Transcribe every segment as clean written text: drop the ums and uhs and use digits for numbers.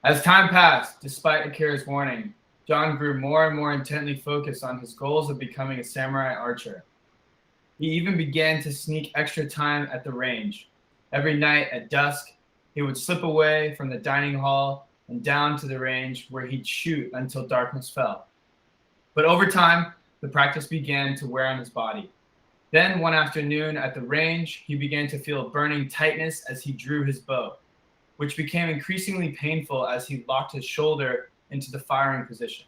As time passed, despite Akira's warning, John grew more and more intently focused on his goals of becoming a samurai archer. He even began to sneak extra time at the range. Every night at dusk, he would slip away from the dining hall and down to the range where he'd shoot until darkness fell. But over time, the practice began to wear on his body. Then, one afternoon at the range, he began to feel a burning tightness as he drew his bow, which became increasingly painful as he locked his shoulder into the firing position.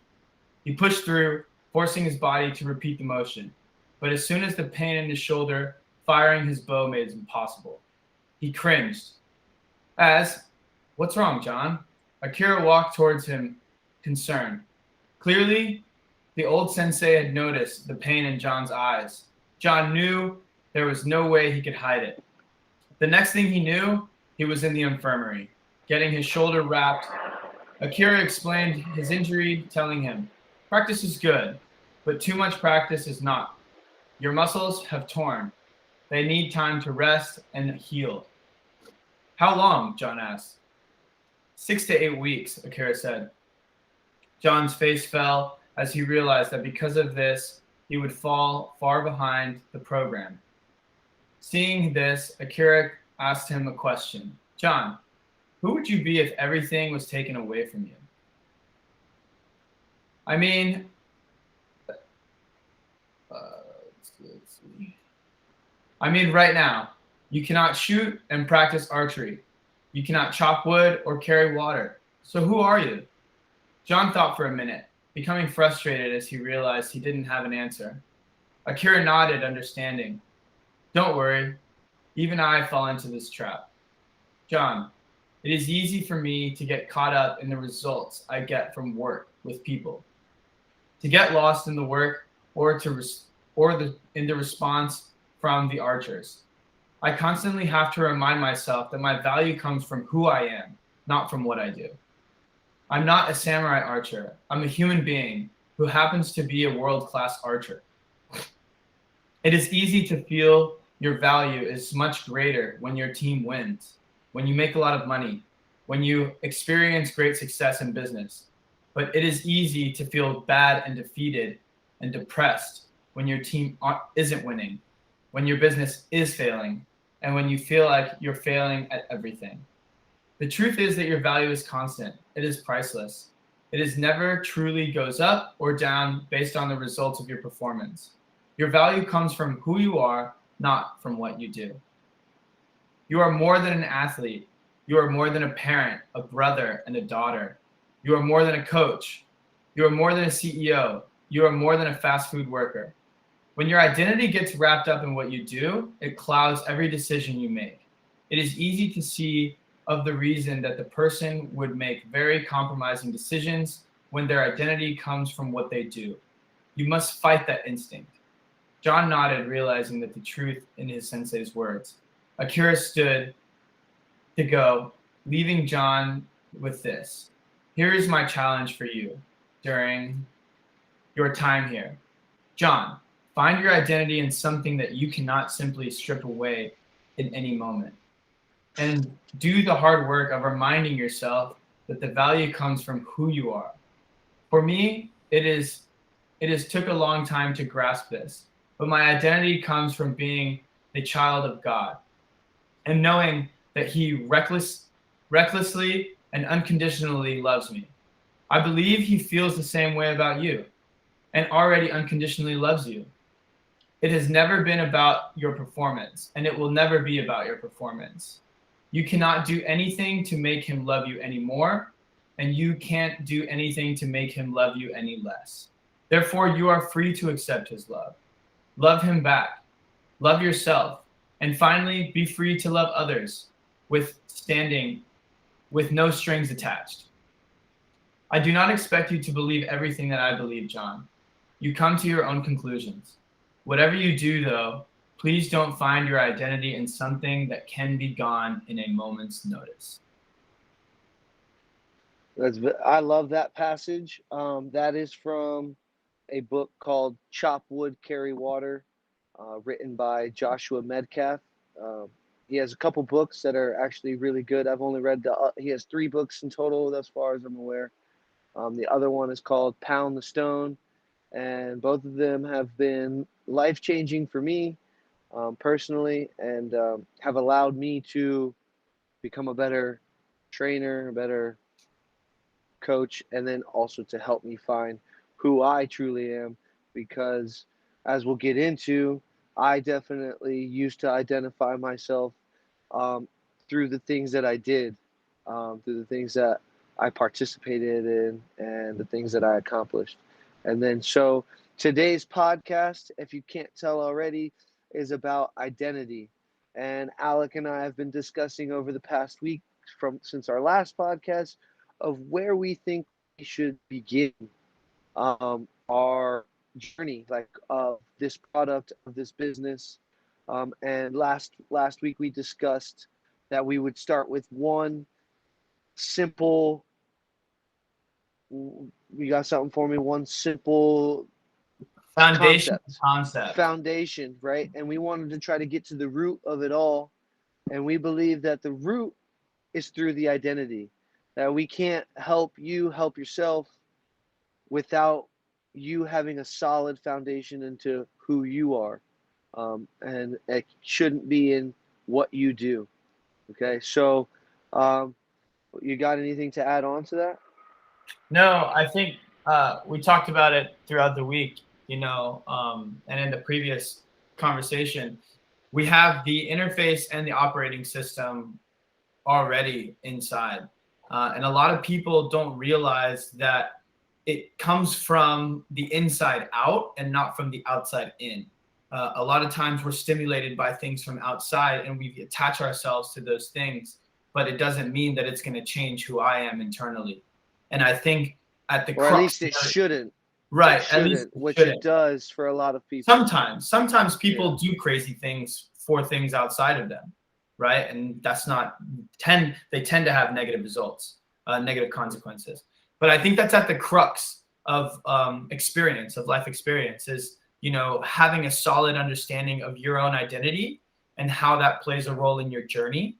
He pushed through, forcing his body to repeat the motion. But as soon as the pain in his shoulder, firing his bow made it impossible. He cringed. What's wrong, John? Akira walked towards him, concerned. Clearly, the old sensei had noticed the pain in John's eyes. John knew there was no way he could hide it. The next thing he knew, he was in the infirmary, getting his shoulder wrapped. Akira explained his injury, telling him, "Practice is good, but too much practice is not. Your muscles have torn. They need time to rest and heal." "How long?" John asked. 6 to 8 weeks, Akira said. John's face fell as he realized that because of this, he would fall far behind the program. Seeing this, Akira asked him a question. "John, who would you be if everything was taken away from you?" I mean, let's see. Right now, you cannot shoot and practice archery. You cannot chop wood or carry water. So who are you? John thought for a minute, becoming frustrated as he realized he didn't have an answer. Akira nodded, understanding. "Don't worry. Even I fall into this trap. John, it is easy for me to get caught up in the results I get from work with people, to get lost in the work or in the response from the archers. I constantly have to remind myself that my value comes from who I am, not from what I do. I'm not a samurai archer. I'm a human being who happens to be a world-class archer. It is easy to feel your value is much greater when your team wins, when you make a lot of money, when you experience great success in business. But it is easy to feel bad and defeated and depressed when your team isn't winning, when your business is failing, and when you feel like you're failing at everything. The truth is that your value is constant. It is priceless. It is never truly goes up or down based on the results of your performance. Your value comes from who you are, not from what you do. You are more than an athlete. You are more than a parent, a brother, and a daughter. You are more than a coach. You are more than a CEO. You are more than a fast food worker. When your identity gets wrapped up in what you do, it clouds every decision you make. It is easy to see of the reason that the person would make very compromising decisions when their identity comes from what they do. You must fight that instinct. John nodded, realizing that the truth in his sensei's words. Akira stood to go, leaving John with this. Here is my challenge for you during your time here. John, find your identity in something that you cannot simply strip away in any moment. And do the hard work of reminding yourself that the value comes from who you are. For me, it is took a long time to grasp this, but my identity comes from being the child of God and knowing that He recklessly and unconditionally loves me. I believe He feels the same way about you and already unconditionally loves you. It has never been about your performance, and it will never be about your performance. You cannot do anything to make Him love you anymore, and you can't do anything to make Him love you any less. Therefore, you are free to accept His love. Love Him back. Love yourself. And finally, be free to love others with no strings attached. I do not expect you to believe everything that I believe, John. You come to your own conclusions. Whatever you do, though, please don't find your identity in something that can be gone in a moment's notice. I love that passage. That is from a book called Chop Wood, Carry Water, written by Joshua Medcalf. He has a couple books that are actually really good. I've only read he has 3 books in total, as far as I'm aware. The other one is called Pound the Stone, and both of them have been life-changing for me personally, and have allowed me to become a better trainer, a better coach, and then also to help me find who I truly am. Because, as we'll get into, I definitely used to identify myself um, through the things that I did, through the things that I participated in, and the things that I accomplished. And then, so today's podcast, if you can't tell already, is about identity. And Alec and I have been discussing over the past week, since our last podcast, of where we think we should begin our journey, like of this product, of this business. And last week we discussed that we would start with one simple. You got something for me? One simple Concept. foundation, right? And we wanted to try to get to the root of it all. And we believe that the root is through the identity. That we can't help you help yourself without you having a solid foundation into who you are. And it shouldn't be in what you do. Okay, so you got anything to add on to that? No, I think we talked about it throughout the week, and in the previous conversation, we have the interface and the operating system already inside. And a lot of people don't realize that it comes from the inside out and not from the outside in. A lot of times we're stimulated by things from outside and we attach ourselves to those things, but it doesn't mean that it's going to change who I am internally. And I think at the Or at least it shouldn't. Right. It shouldn't, which it does for a lot of people. Sometimes people do crazy things for things outside of them, right? And that's not they tend to have negative results, negative consequences. But I think that's at the crux of experience, of life experience, is having a solid understanding of your own identity and how that plays a role in your journey,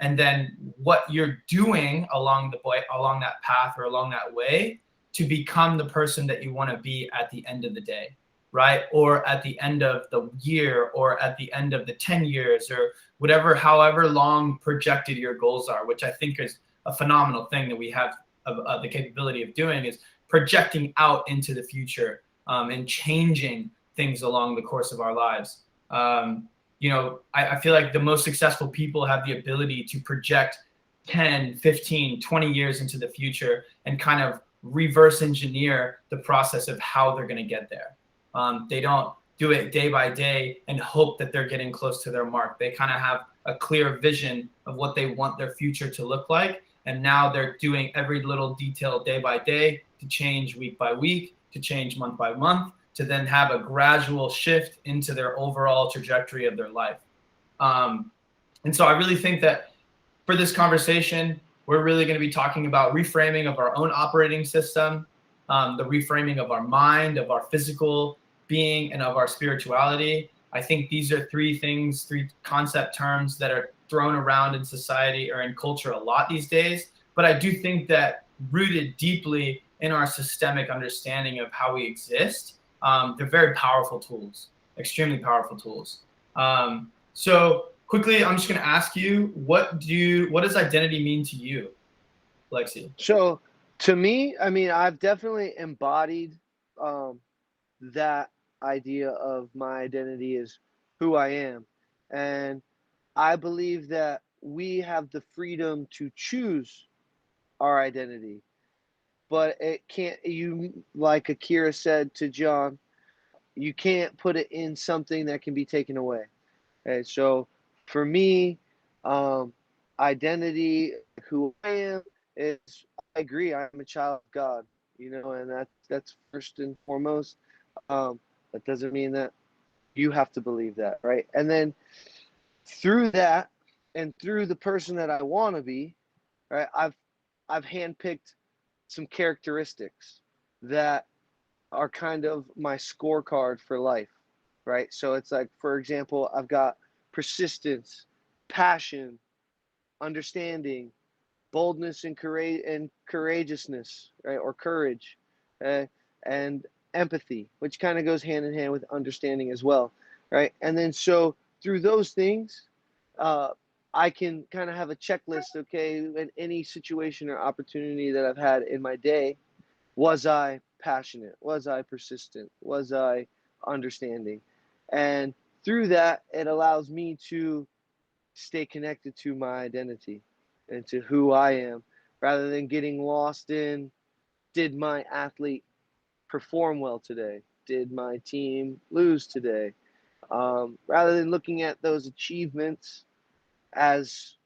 and then what you're doing along that path or along that way to become the person that you want to be at the end of the day, right? Or at the end of the year, or at the end of the 10 years, or whatever, however long projected your goals are, which I think is a phenomenal thing that we have the capability of doing, is projecting out into the future and changing things along the course of our lives. I feel like the most successful people have the ability to project 10, 15, 20 years into the future and kind of reverse engineer the process of how they're going to get there. They don't do it day by day and hope that they're getting close to their mark. They kind of have a clear vision of what they want their future to look like. And now they're doing every little detail day by day to change week by week, to change month by month, to then have a gradual shift into their overall trajectory of their life. And so I really think that for this conversation, we're really going to be talking about reframing of our own operating system, the reframing of our mind, of our physical being, and of our spirituality. I think these are three concept terms that are thrown around in society or in culture a lot these days. But I do think that rooted deeply in our systemic understanding of how we exist, they're very powerful tools, extremely powerful tools. So quickly, I'm just going to ask you, what does identity mean to you, Lexi? So to me, I mean, I've definitely embodied that idea of my identity is who I am. And I believe that we have the freedom to choose our identity. But it can't, like Akira said to John, you can't put it in something that can be taken away. Okay, so for me, identity, who I am, is, I agree, I'm a child of God, and that's first and foremost. That doesn't mean that you have to believe that, right? And then through that, and through the person that I want to be, right, I've handpicked some characteristics that are kind of my scorecard for life, right? So it's like, for example, I've got persistence, passion, understanding, boldness and courageousness, right? Or courage, and empathy, which kind of goes hand in hand with understanding as well, right? And then so through those things, uh, I can kind of have a checklist. Okay, in any situation or opportunity that I've had in my day, was I passionate? Was I persistent? Was I understanding? And through that, it allows me to stay connected to my identity and to who I am, rather than getting lost in, did my athlete perform well today? Did my team lose today? Rather than looking at those achievements as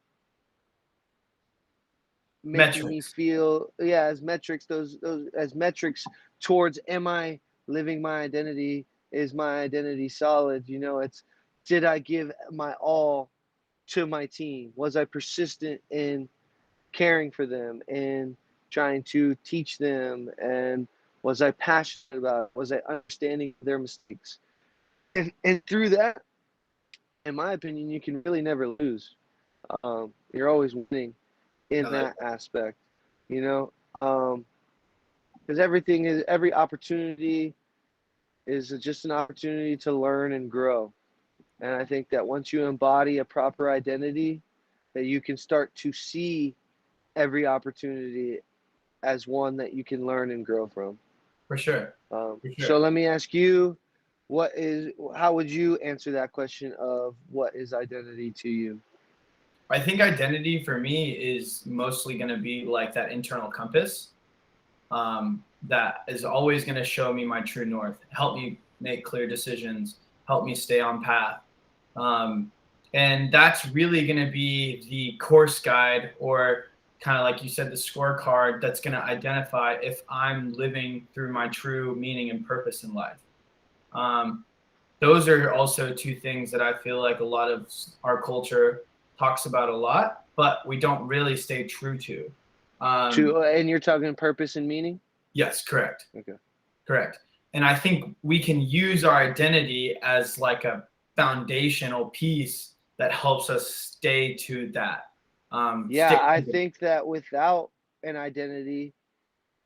making me Metrics. feel, yeah, as metrics, those as metrics towards, am I living my identity? Is my identity solid? It's, did I give my all to my team? Was I persistent in caring for them and trying to teach them? And was I passionate about it? Was I understanding their mistakes? And through that, in my opinion, you can really never lose. You're always winning I in like that aspect, you know, because every opportunity is just an opportunity to learn and grow. And I think that once you embody a proper identity, that you can start to see every opportunity as one that you can learn and grow from. for sure. For So sure. let me ask you, how would you answer that question of what is identity to you? I think identity for me is mostly going to be like that internal compass that is always going to show me my true north, help me make clear decisions, help me stay on path. Um, and that's really going to be the course guide, or kind of like you said, the scorecard that's going to identify if I'm living through my true meaning and purpose in life. Um, those are also two things that I feel like a lot of our culture talks about a lot, but we don't really stay true to. Um, And you're talking purpose and meaning? yes, correct. Okay. Correct. And I think we can use our identity as like a foundational piece that helps us stay to that. Yeah, Stick I to the, think that without an identity,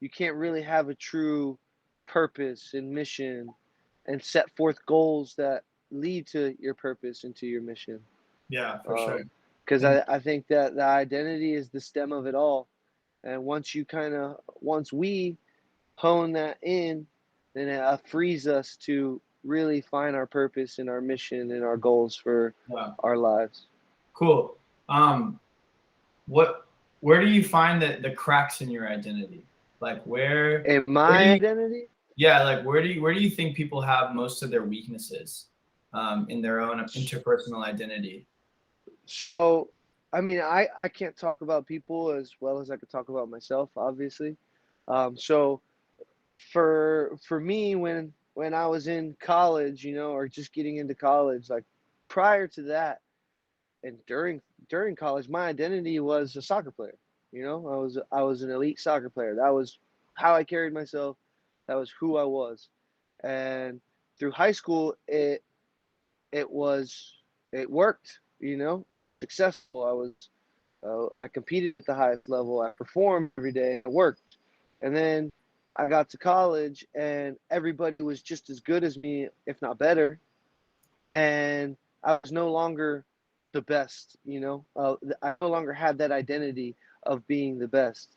you can't really have a true purpose and mission and set forth goals that lead to your purpose and to your mission. yeah, for sure. Because And I think that the identity is the stem of it all. And once we hone that in, then it frees us to really find our purpose and our mission and our goals for yeah, our lives. cool. Um, what, where do you find the cracks in your identity? Like And where do my you, identity, yeah, like where do you think people have most of their weaknesses in their own interpersonal identity? so I mean, I can't talk about people as well as I could talk about myself, obviously. So for me, when I was in college, or just getting into college, like prior to that and during college, my identity was a soccer player. I was an elite soccer player. That was how I carried myself. That was who I was. And through high school, it was it worked. Successful. I competed at the highest level. I performed every day. I worked. And then I got to college, and everybody was just as good as me, if not better. And I was no longer the best. I no longer had that identity of being the best.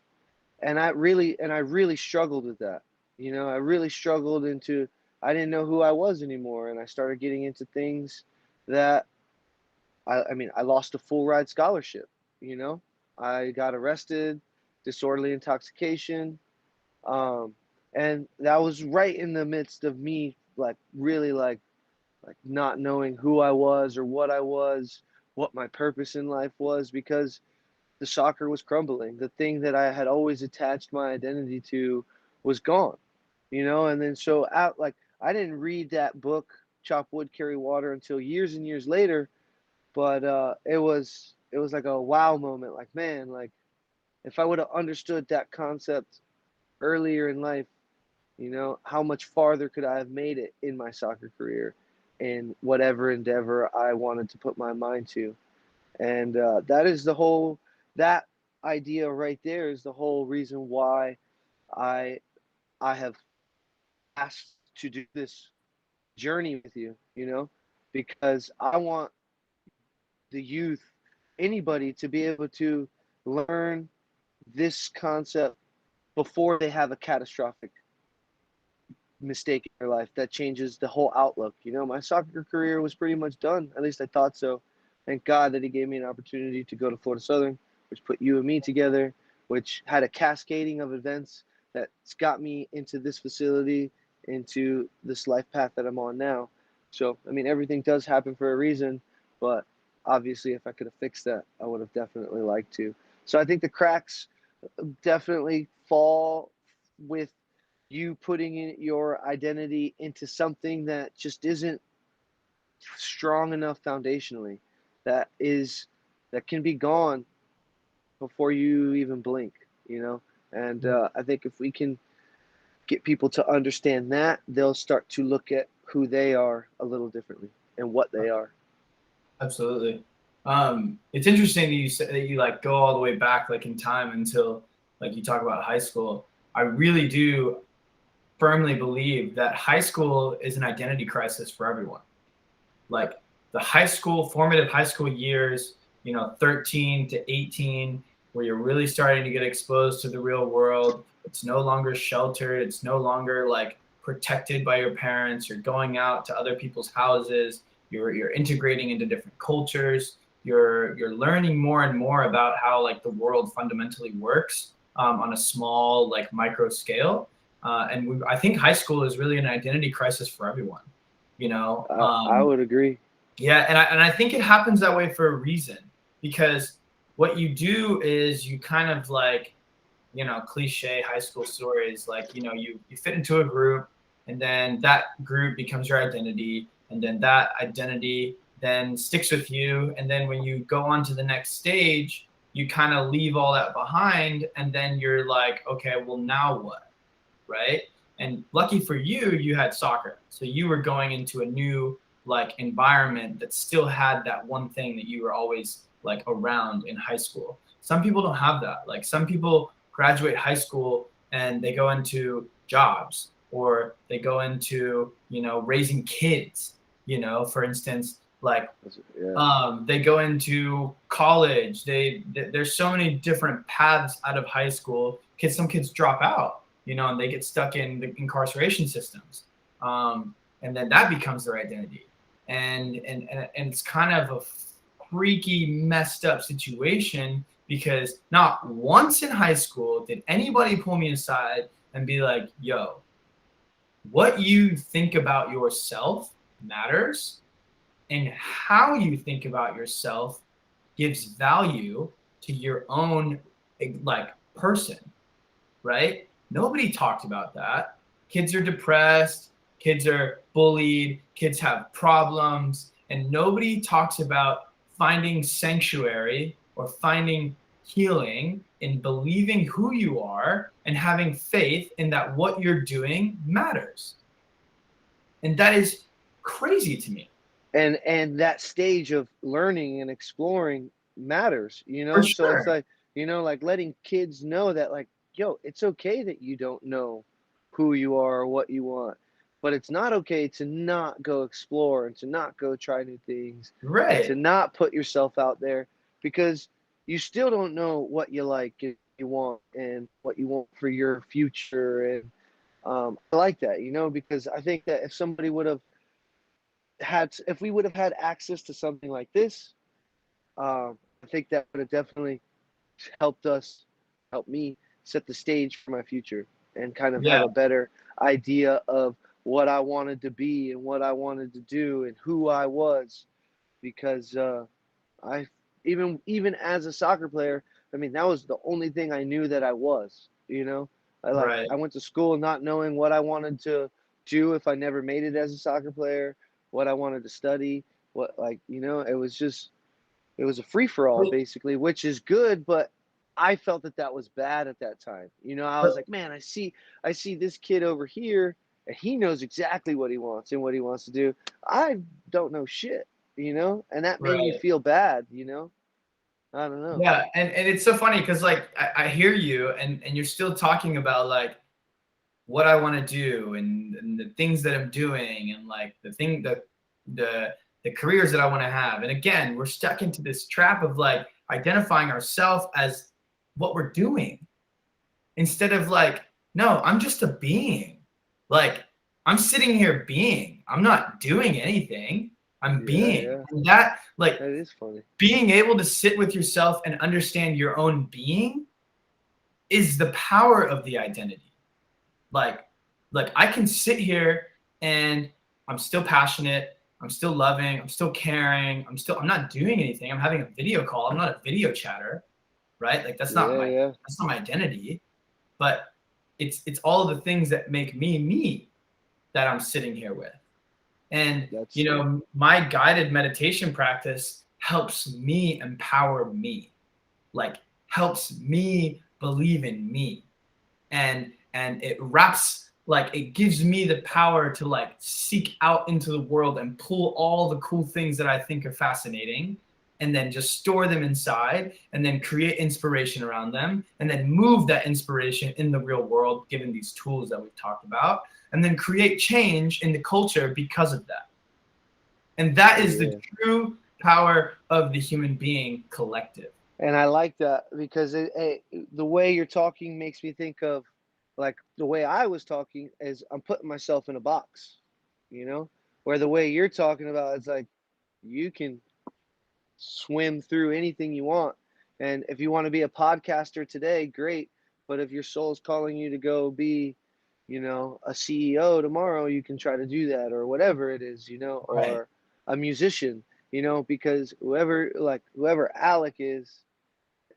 And I really struggled with that. I really struggled into, I didn't know who I was anymore, and I started getting into things that I mean, I lost a full ride scholarship. You know, I got arrested, disorderly intoxication, um, and that was right in the midst of me, like really, like not knowing who I was or what I was, what my purpose in life was, because the soccer was crumbling. The thing that I had always attached my identity to was gone. And then so out, like, I didn't read that book, Chop Wood, Carry Water, until years and years later. But it was like a wow moment. Like, man, like if I would have understood that concept earlier in life, how much farther could I have made it in my soccer career, in whatever endeavor I wanted to put my mind to. And that idea right there is the whole reason why I I have asked to do this journey with you, because I want the youth, anybody, to be able to learn this concept before they have a catastrophic mistake in their life that changes the whole outlook. My soccer career was pretty much done. At least I thought so. Thank God that he gave me an opportunity to go to Florida Southern, which put you and me together, which had a cascading of events that's got me into this facility, into this life path that I'm on now. So, I mean, everything does happen for a reason, but obviously, if I could have fixed that, I would have definitely liked to. So I think the cracks definitely fall with you putting in your identity into something that just isn't strong enough foundationally, that can be gone before you even blink. And I think if we can get people to understand that, they'll start to look at who they are a little differently and what they are. Absolutely. It's interesting that you said that you like go all the way back like in time until like you talk about high school. I really do firmly believe that high school is an identity crisis for everyone. Like the formative high school years, 13 to 18, where you're really starting to get exposed to the real world. It's no longer sheltered. It's no longer like protected by your parents. You're going out to other people's houses. You're integrating into different cultures. You're learning more and more about how like the world fundamentally works on a small like micro scale. I think high school is really an identity crisis for everyone. I would agree. Yeah, and I think it happens that way for a reason, because what you do is you kind of like, cliche high school stories, like, you fit into a group, and then that group becomes your identity, and then that identity then sticks with you, and then when you go on to the next stage, you kind of leave all that behind, and then you're like, okay, well, now what, right? And lucky for you, you had soccer, so you were going into a new like environment that still had that one thing that you were always like around in high school. Some people don't have that. Like some people graduate high school and they go into jobs, or they go into, raising kids, for instance, like they go into college. There's so many different paths out of high school. Some kids drop out, and they get stuck in the incarceration systems. And then that becomes their identity. And it's kind of a freaky, messed up situation, because not once in high school did anybody pull me aside and be like, yo, what you think about yourself matters, and how you think about yourself gives value to your own like person, right? Nobody talked about that. Kids are depressed, kids are bullied, kids have problems, and nobody talks about finding sanctuary or finding healing in believing who you are and having faith in that what you're doing matters. And that is crazy to me. And that stage of learning and exploring matters, For so it's sure. like, like letting kids know that, like, yo, it's okay that you don't know who you are or what you want, but it's not okay to not go explore and to not go try new things and to Right. not put yourself out there, because you still don't know what you like and you want and what you want for your future. And I like that, because I think that if we would have had access to something like this, I think that would have definitely helped me set the stage for my future and kind of have Yeah. a better idea of what I wanted to be and what I wanted to do and who I was. Because I even as a soccer player, I mean, that was the only thing I knew that I was. Right. I went to school not knowing what I wanted to do if I never made it as a soccer player, what I wanted to study, it was a free for all basically, which is good, but I felt that was bad at that time. I was like, man, I see this kid over here, and he knows exactly what he wants and what he wants to do. I don't know shit, and that made me Right. feel bad. I don't know. Yeah, and it's so funny because like I hear you and you're still talking about like what I want to do and the things that I'm doing and like the the careers that I want to have. And again, we're stuck into this trap of like identifying ourselves as what we're doing instead of like, no, I'm just a being. Like I'm sitting here being. I'm not doing anything. I'm Yeah, being. yeah. And that like That is funny. being able to sit with yourself and understand your own being is the power of the identity. Like, like I can sit here and I'm still passionate. I'm still loving. I'm still caring. I'm not doing anything. I'm having a video call. I'm not a video chatter, right? Like Yeah, yeah. that's not my identity. But it's all of the things that make me me that I'm sitting here with. And That's you true. know, my guided meditation practice helps me empower me, like helps me believe in me, and it wraps like it gives me the power to like seek out into the world and pull all the cool things that I think are fascinating and then just store them inside and then create inspiration around them and then move that inspiration in the real world given these tools that we've talked about and then create change in the culture because of that. And that is the Yeah. true power of the human being collective. And I like that because the way you're talking makes me think of like the way I was talking is I'm putting myself in a box, you know, where the way you're talking about it's like you can swim through anything you want. And if you want to be a podcaster today, great. But if your soul's calling you to go be, a CEO tomorrow, you can try to do that or whatever it is, Right. or a musician, because whoever Alec is,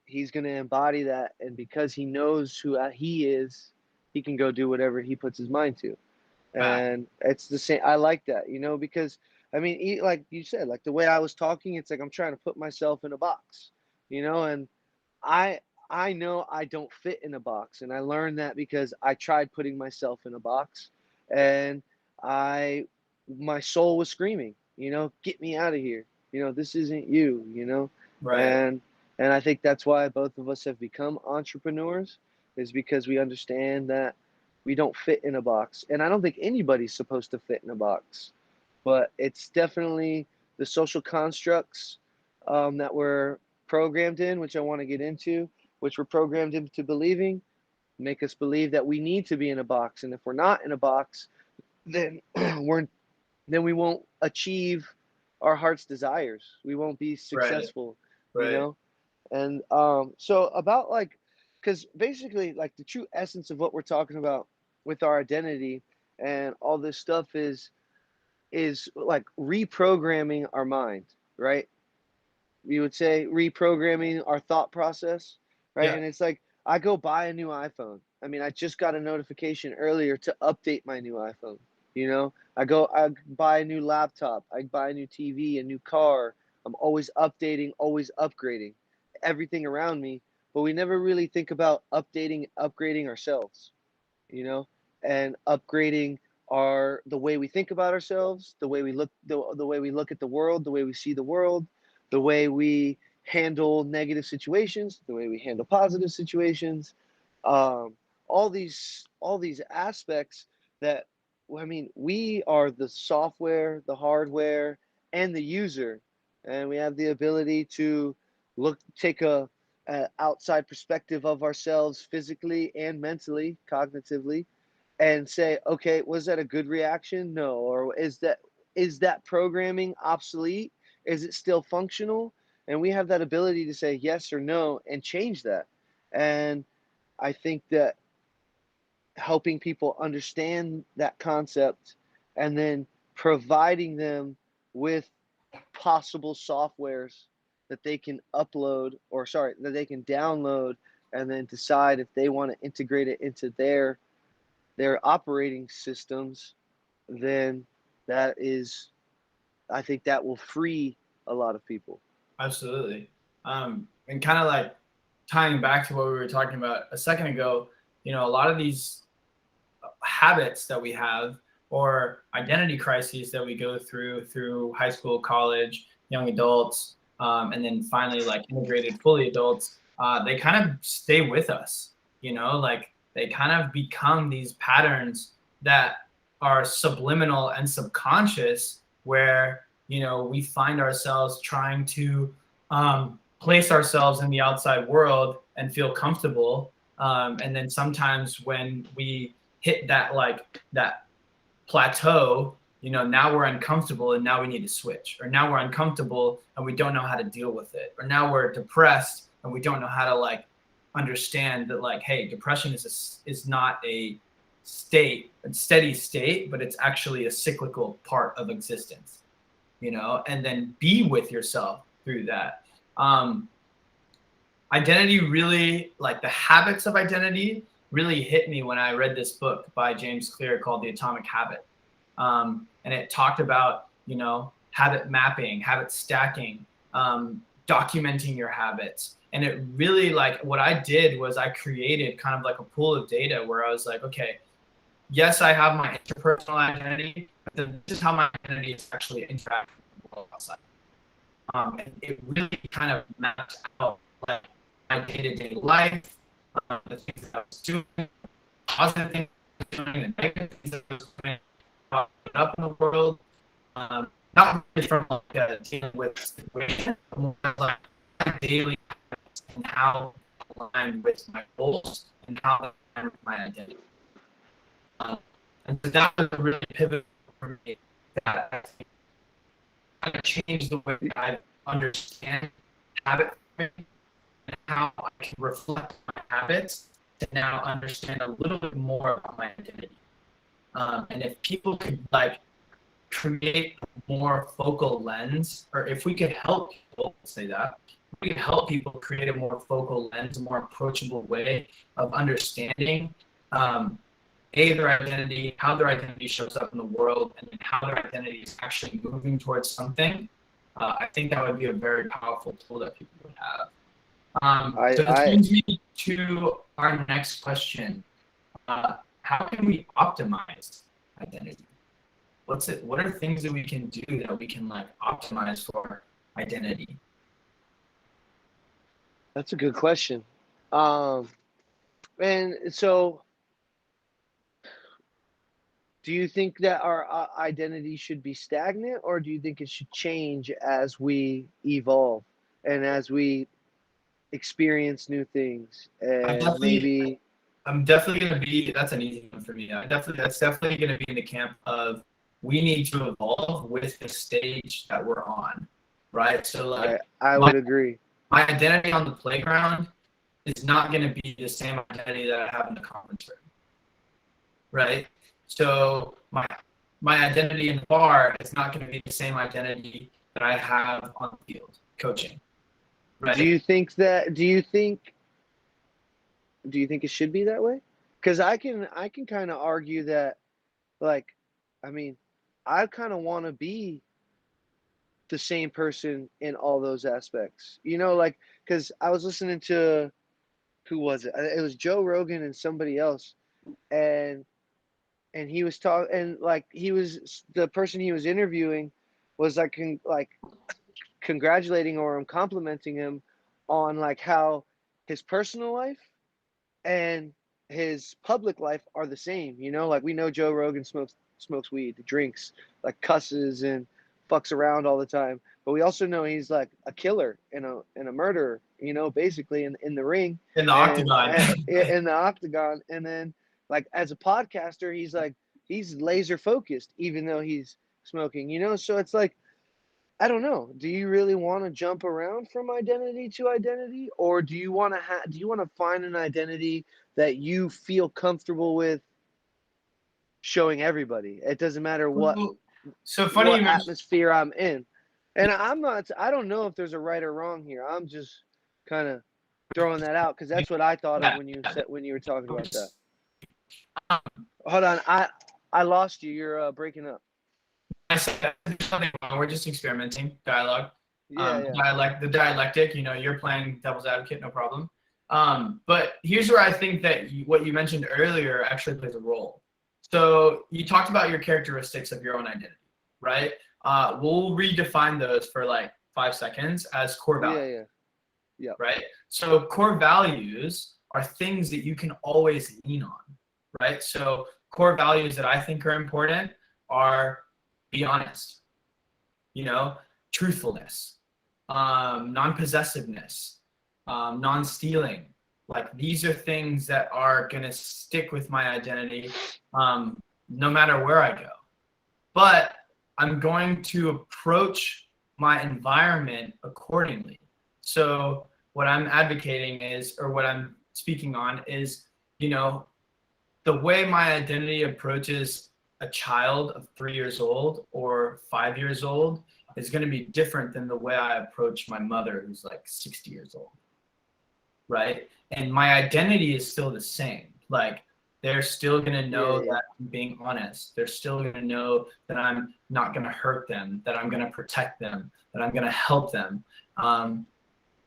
he's going to embody that. And because he knows who he is, he can go do whatever he puts his mind to. Fact. And it's the same. I like that, because I mean, like you said, like the way I was talking, it's like I'm trying to put myself in a box, and I I know I don't fit in a box, and I learned that because I tried putting myself in a box, and I my soul was screaming, get me out of here, this isn't you, Right. and and I think that's why both of us have become entrepreneurs, is because we understand that we don't fit in a box, and I don't think anybody's supposed to fit in a box, but it's definitely the social constructs that we're programmed in, which I want to get into, which we're programmed into believing, make us believe that we need to be in a box. And if we're not in a box, then we're then we won't achieve our heart's desires. We won't be Right. successful, you Right. know? And so about like, because basically, like the true essence of what we're talking about with our identity and all this stuff is like reprogramming our mind, right? You would say reprogramming our thought process, right? Yeah. And it's like I go buy a new iPhone. I mean, I just got a notification earlier to update my new iPhone. I buy a new laptop, I buy a new TV, a new car. I'm always updating, always upgrading everything around me, but we never really think about upgrading ourselves, you know, and upgrading the way we think about ourselves, the way we look at the world, the way we see the world, the way we handle negative situations, the way we handle positive situations, um, all these aspects that, I mean, we are the software, the hardware, and the user, and we have the ability to take a outside perspective of ourselves physically and mentally, cognitively, and say, okay, was that a good reaction? No. Or is that programming obsolete? Is it still functional? And we have that ability to say yes or no and change that. And I think that helping people understand that concept and then providing them with possible softwares that they can that they can download and then decide if they want to integrate it into their operating systems, then that is, I think that will free a lot of people. Absolutely. And kind of like tying back to what we were talking about a second ago, you know, a lot of these habits that we have or identity crises that we go through high school, college, young adults, and then finally like integrated fully adults, they kind of stay with us, like they kind of become these patterns that are subliminal and subconscious, where we find ourselves trying to place ourselves in the outside world and feel comfortable, and then sometimes when we hit that plateau, now we're uncomfortable and now we need to switch, or now we're uncomfortable and we don't know how to deal with it, or now we're depressed and we don't know how to understand that hey, depression is not a steady state, but it's actually a cyclical part of existence, and then be with yourself through that. Identity really, the habits of identity really hit me when I read this book by James Clear called The Atomic Habit. And it talked about, habit mapping, habit stacking, documenting your habits. And it really what I did was I created kind of a pool of data where I was like, okay, yes, I have my interpersonal identity, but this is how my identity is actually interacting with the world outside. And it really kind of mapped out my day-to-day life, the things that I was doing, positive things I was doing, and negative things that I was doing, up in the world, not really from dealing with situation, but more my daily habits and how aligned with my goals and how aligned with my identity. And so that was a really pivotal for me, that I think kind of changed the way I understand habit and how I can reflect my habits to now understand a little bit more about my identity. And if people could create a more focal lens, or if we could help people say that, we could help people create a more focal lens, a more approachable way of understanding their identity, how their identity shows up in the world, and then how their identity is actually moving towards something. I think that would be a very powerful tool that people would have. So this brings me to our next question. How can we optimize identity? What are things that we can do that we can optimize for identity? That's a good question. And so do you think that our identity should be stagnant, or do you think it should change as we evolve and as we experience new things? And I'm definitely going to be, that's an easy one for me. That's definitely going to be in the camp of we need to evolve with the stage that we're on, right? So I would agree. My identity on the playground is not going to be the same identity that I have in the conference room, right? So my identity in the bar is not going to be the same identity that I have on the field coaching, right? Do you think it should be that way? Because I can kind of argue that, I kind of want to be the same person in all those aspects, because I was listening to, who was it? It was Joe Rogan and somebody else, and he was talking, and the person he was interviewing was congratulating or complimenting him on how his personal life and his public life are the same. We know Joe Rogan smokes weed, drinks, cusses and fucks around all the time, but we also know he's a killer and a murderer, basically in the ring, in the octagon. In the octagon. And then as a podcaster, he's laser focused even though he's smoking, so it's I don't know. Do you really want to jump around from identity to identity, or do you want to find an identity that you feel comfortable with showing everybody? It doesn't matter what atmosphere I'm in. And I don't know if there's a right or wrong here. I'm just kind of throwing that out because that's what I thought of when you were talking about that. Hold on, I lost you. You're breaking up. I said something wrong. We're just experimenting. Dialogue. Yeah. The dialectic, you're playing devil's advocate, no problem. But here's where I think that what you mentioned earlier actually plays a role. So you talked about your characteristics of your own identity, right? We'll redefine those for 5 seconds as core values. Yeah. Right? So core values are things that you can always lean on, right? So core values that I think are important are be honest, truthfulness, non-possessiveness, non-stealing. Like these are things that are going to stick with my identity no matter where I go. But I'm going to approach my environment accordingly. So what I'm advocating is, or what I'm speaking on is, the way my identity approaches a child of 3 years old or 5 years old is going to be different than the way I approach my mother who's like 60 years old. Right? And my identity is still the same. Like they're still going to know that I'm being honest. They're still going to know that I'm not going to hurt them, that I'm going to protect them, that I'm going to help them.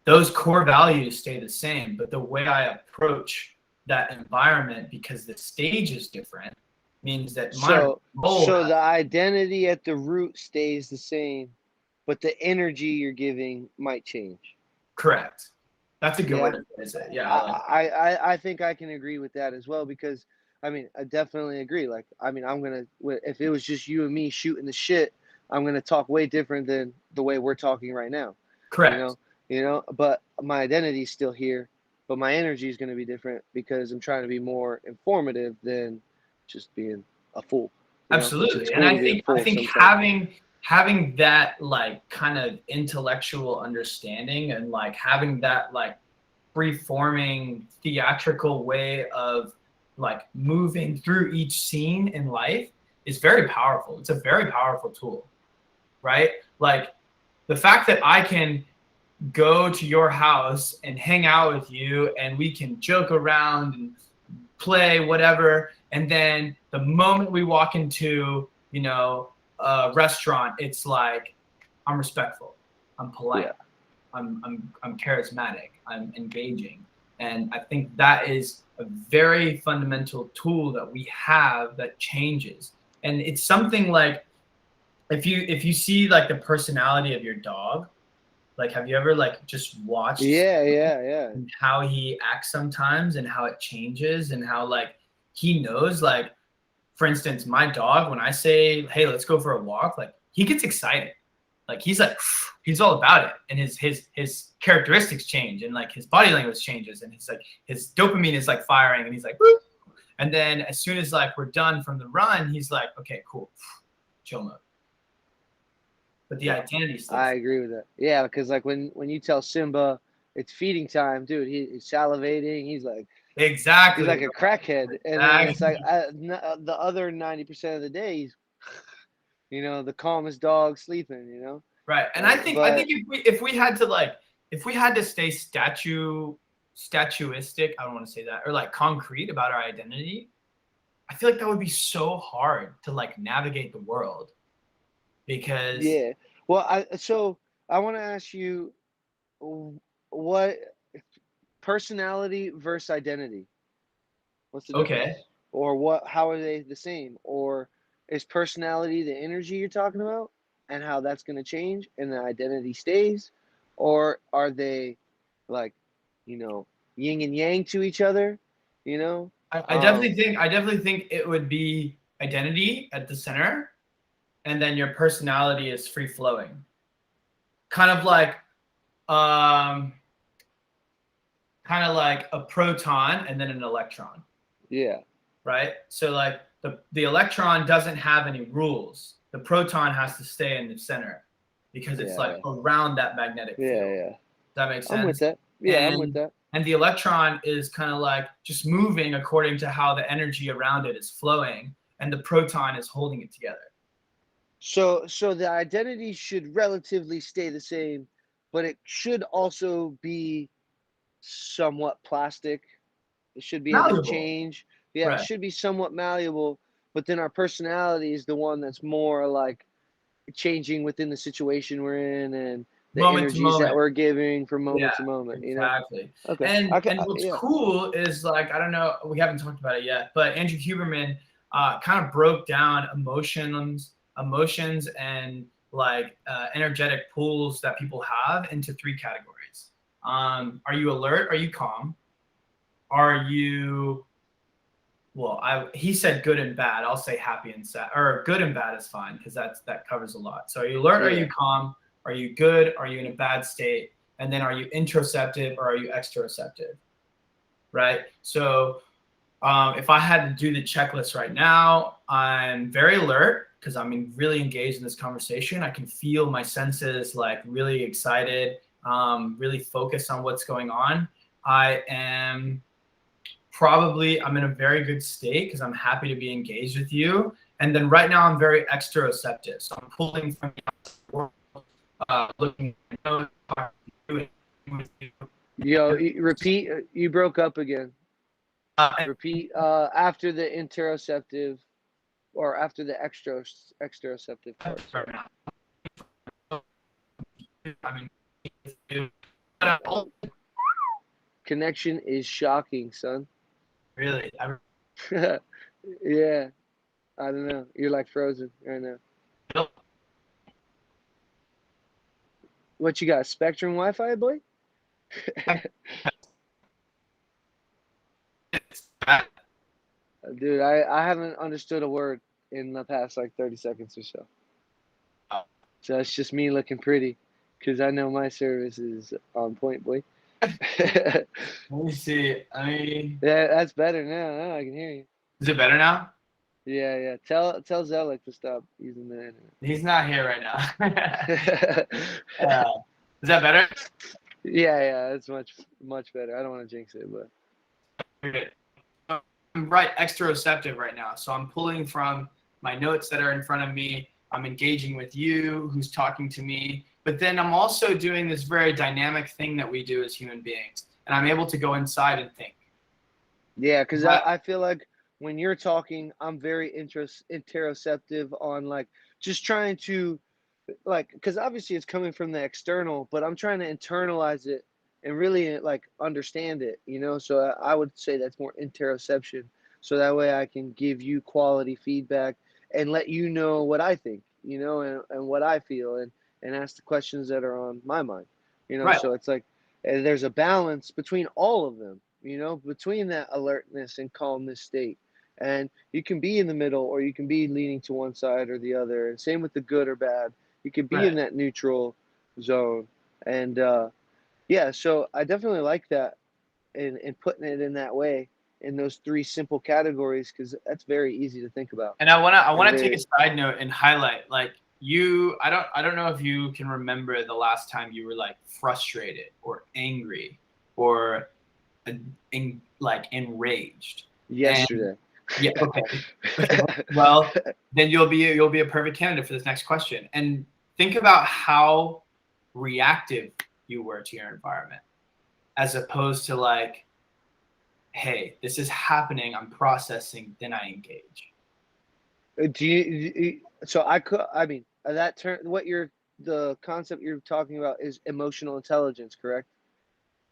Those core values stay the same, but the way I approach that environment, because the stage is different, means that so the identity at the root stays the same, but the energy you're giving might change. Correct. That's a good way to say it. Yeah. I think I can agree with that as well, because I definitely agree. Like, if it was just you and me shooting the shit, I'm going to talk way different than the way we're talking right now. Correct. But my identity is still here, but my energy is going to be different because I'm trying to be more informative than just being a fool. Absolutely. And I think having that like kind of intellectual understanding and like having that like free-forming theatrical way of like moving through each scene in life is very powerful. It's a very powerful tool, right? Like the fact that I can go to your house and hang out with you and we can joke around and play whatever, and then the moment we walk into a restaurant, it's like I'm respectful, I'm polite, I'm charismatic, I'm engaging. And I think that is a very fundamental tool that we have that changes. And it's something like if you see like the personality of your dog, like have you ever like just watched and how he acts sometimes and how it changes and how like he knows, like for instance, my dog, when I say, hey, let's go for a walk, like he gets excited. Like he's he's all about it. And his characteristics change and like his body language changes and it's like his dopamine is like firing and he's like, woo! And then as soon as like we're done from the run, he's like, okay, cool, chill mode. But the identity stuff. I agree with that. Yeah, because like when you tell Simba it's feeding time, dude, he's salivating. He's like exactly. He's like a crackhead, and then it's like the other 90% of the day, he's the calmest dog sleeping. Right, and I think if we had to stay statuistic, I don't want to say that, or like concrete about our identity, I feel like that would be so hard to like navigate the world. Because well, I want to ask you, what personality versus identity? What's the difference? Or how are they the same? Or is personality the energy you're talking about and how that's going to change and the identity stays? Or are they like, yin and yang to each other? I definitely think it would be identity at the center. And then your personality is free flowing, kind of like a proton and then an electron. Yeah. Right. So like the electron doesn't have any rules. The proton has to stay in the center because it's around that magnetic field. Yeah. Does that make sense? I'm with that. Yeah, I'm with that. And the electron is kind of like just moving according to how the energy around it is flowing, and the proton is holding it together. So the identity should relatively stay the same, but it should also be somewhat plastic. It should be able to change. Yeah, right. It should be somewhat malleable, but then our personality is the one that's more like changing within the situation we're in and the energies that we're giving from moment to moment. Exactly. Okay. And what's cool is like, I don't know, we haven't talked about it yet, but Andrew Huberman kind of broke down emotions and energetic pools that people have into 3 categories. Are you alert? Are you calm? Are you, he said good and bad. I'll say happy and sad, or good and bad is fine because that covers a lot. So are you alert? Yeah. Are you calm? Are you good? Are you in a bad state? And then are you interoceptive or are you exteroceptive? Right? So if I had to do the checklist right now, I'm very alert because I'm really engaged in this conversation. I can feel my senses like really excited, really focused on what's going on. I'm in a very good state because I'm happy to be engaged with you. And then right now I'm very exteroceptive. So I'm pulling from the world, looking at Yo, repeat. You broke up again. Repeat after the interoceptive or after the exteroceptive part. Sorry. Connection is shocking, son. Really? Yeah. I don't know. You're like frozen right now. What you got? Spectrum Wi-Fi, boy? Dude, I haven't understood a word in the past like 30 seconds or so. So it's just me looking pretty because I know my service is on point, boy. Let me see. Yeah, that's better now. Now I can hear you. Is it better now? Yeah. Tell Zelek to stop using the internet. He's not here right now. Is that better? Yeah, it's much better. I don't want to jinx it, but Okay. I'm right exteroceptive right now. So I'm pulling from my notes that are in front of me. I'm engaging with you, who's talking to me. But then I'm also doing this very dynamic thing that we do as human beings. And I'm able to go inside and think. Yeah, because I feel like when you're talking, I'm very interoceptive on like just trying to like, because obviously it's coming from the external, but I'm trying to internalize it and really like understand it, you know? So I would say that's more interoception. So that way I can give you quality feedback and let you know what I think, you know, and what I feel and ask the questions that are on my mind, you know? Right. So it's like there's a balance between all of them, you know, between that alertness and calmness state. And you can be in the middle or you can be leaning to one side or the other. And same with the good or bad. You could be in that neutral zone. And yeah, so I definitely like that in putting it in that way in those 3 simple categories because that's very easy to think about. And I wanna take a side note and highlight like I don't know if you can remember the last time you were like frustrated or angry or enraged. Yesterday. Yeah. Okay. Well, then you'll be a perfect candidate for this next question. And think about how reactive you were to your environment, as opposed to like, hey, this is happening. I'm processing. Then I engage. So that term, the concept you're talking about is emotional intelligence, correct?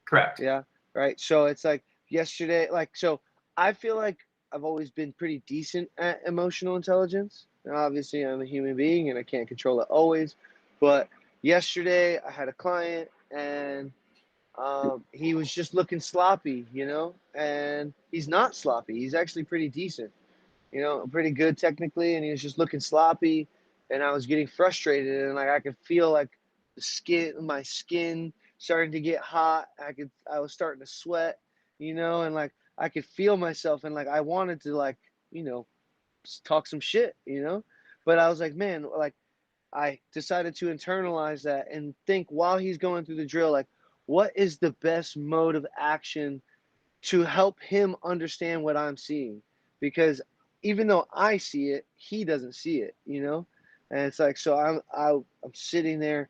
Correct. Yeah. Right. So it's like yesterday, so I feel like I've always been pretty decent at emotional intelligence. Now, obviously, I'm a human being and I can't control it always. But yesterday, I had a client and he was just looking sloppy, you know, and he's not sloppy. He's actually pretty decent, you know, pretty good technically. And he was just looking sloppy and I was getting frustrated and like I could feel like my skin starting to get hot. I was starting to sweat, you know, and like I could feel myself and like I wanted to like, you know, talk some shit, you know, but I was like, man, like I decided to internalize that and think while he's going through the drill, like what is the best mode of action to help him understand what I'm seeing? Because even though I see it, he doesn't see it, you know? And it's like, so I'm sitting there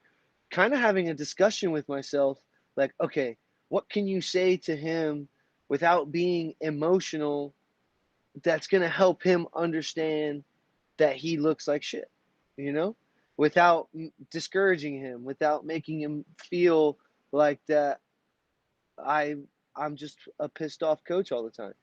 kind of having a discussion with myself, like, okay, what can you say to him without being emotional that's going to help him understand that he looks like shit, you know, without discouraging him, without making him feel like that I'm just a pissed off coach all the time,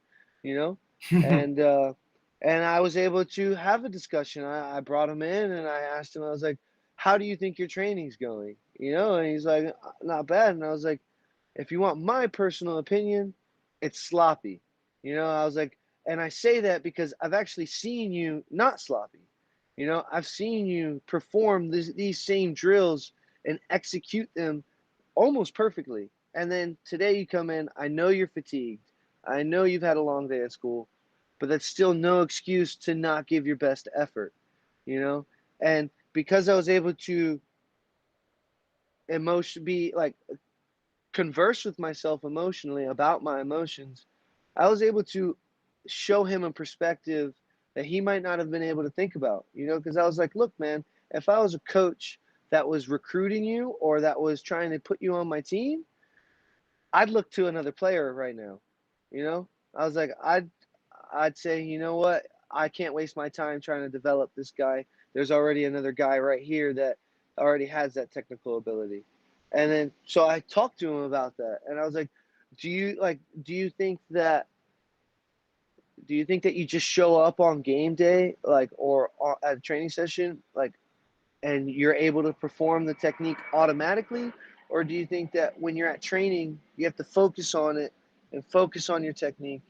you know? And I was able to have a discussion. I brought him in and I asked him, I was like, how do you think your training's going? You know, and he's like, not bad. And I was like, if you want my personal opinion, it's sloppy. You know, I was like, and I say that because I've actually seen you not sloppy. You know, I've seen you perform these same drills and execute them almost perfectly. And then today you come in, I know you're fatigued. I know you've had a long day at school, but that's still no excuse to not give your best effort, you know? And because I was able to be like converse with myself emotionally about my emotions, I was able to show him a perspective that he might not have been able to think about, you know, because I was like, look, man, if I was a coach that was recruiting you or that was trying to put you on my team, I'd look to another player right now. You know, I was like, I'd say, you know what? I can't waste my time trying to develop this guy. There's already another guy right here that already has that technical ability. And then so I talked to him about that, and I was like, do you think that you just show up on game day, like, or at a training session, like, and you're able to perform the technique automatically? Or do you think that when you're at training, you have to focus on it and focus on your technique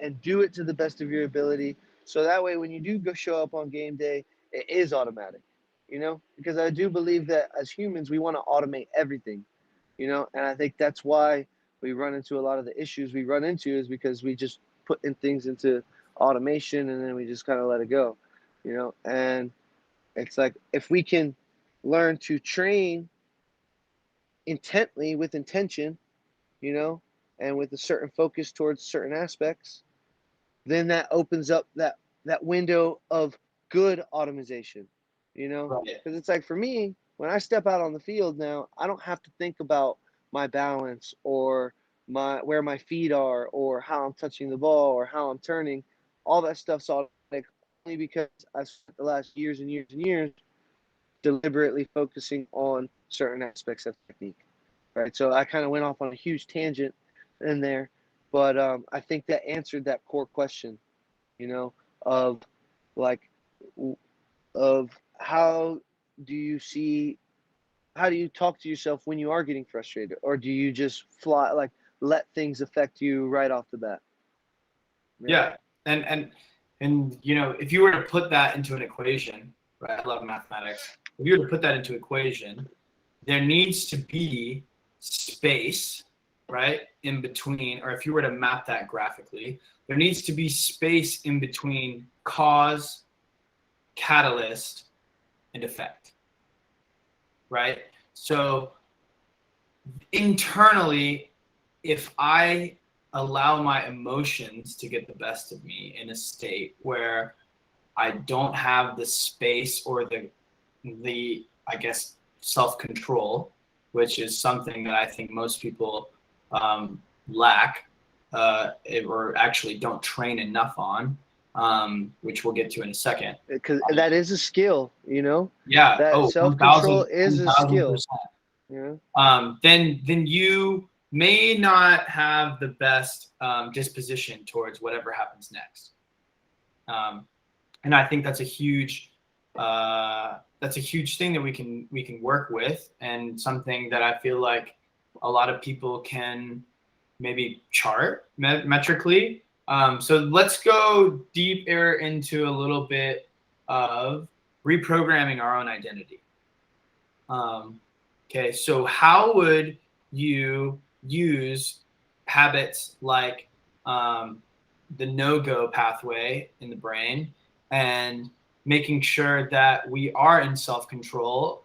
and do it to the best of your ability? So that way, when you do go show up on game day, it is automatic, you know? Because I do believe that as humans, we want to automate everything, you know? And I think that's why we run into a lot of the issues we run into, is because we just put in things into automation and then we just kind of let it go, you know? And it's like, if we can learn to train intently with intention, you know, and with a certain focus towards certain aspects, then that opens up that window of good automation, you know, Right. because it's like, for me, when I step out on the field now, I don't have to think about my balance or my where my feet are or how I'm touching the ball or how I'm turning. All that stuff's automatic, only because I spent the last years and years and years deliberately focusing on certain aspects of technique, right? So I kind of went off on a huge tangent in there, but I think that answered that core question, you know, of like, of how do you see, how do you talk to yourself when you are getting frustrated, or do you just fly, like, let things affect you right off the bat? Yeah. And you know, if you were to put that into an equation, right? I love mathematics. If you were to put that into equation, there needs to be space, right, in between, or if you were to map that graphically, there needs to be space in between cause, catalyst, and effect, right? So internally, if I allow my emotions to get the best of me in a state where I don't have the space or the I guess self-control, which is something that I think most people lack, or actually don't train enough on, which we'll get to in a second. Because that is a skill, you know, Yeah. that Oh, self-control is a 1000%. skill, you know. Then you may not have the best disposition towards whatever happens next. And I think that's a huge thing that we can work with, and something that I feel like a lot of people can maybe chart metrically. So let's go deeper into a little bit of reprogramming our own identity. Okay, so how would you use habits like the no-go pathway in the brain, and making sure that we are in self-control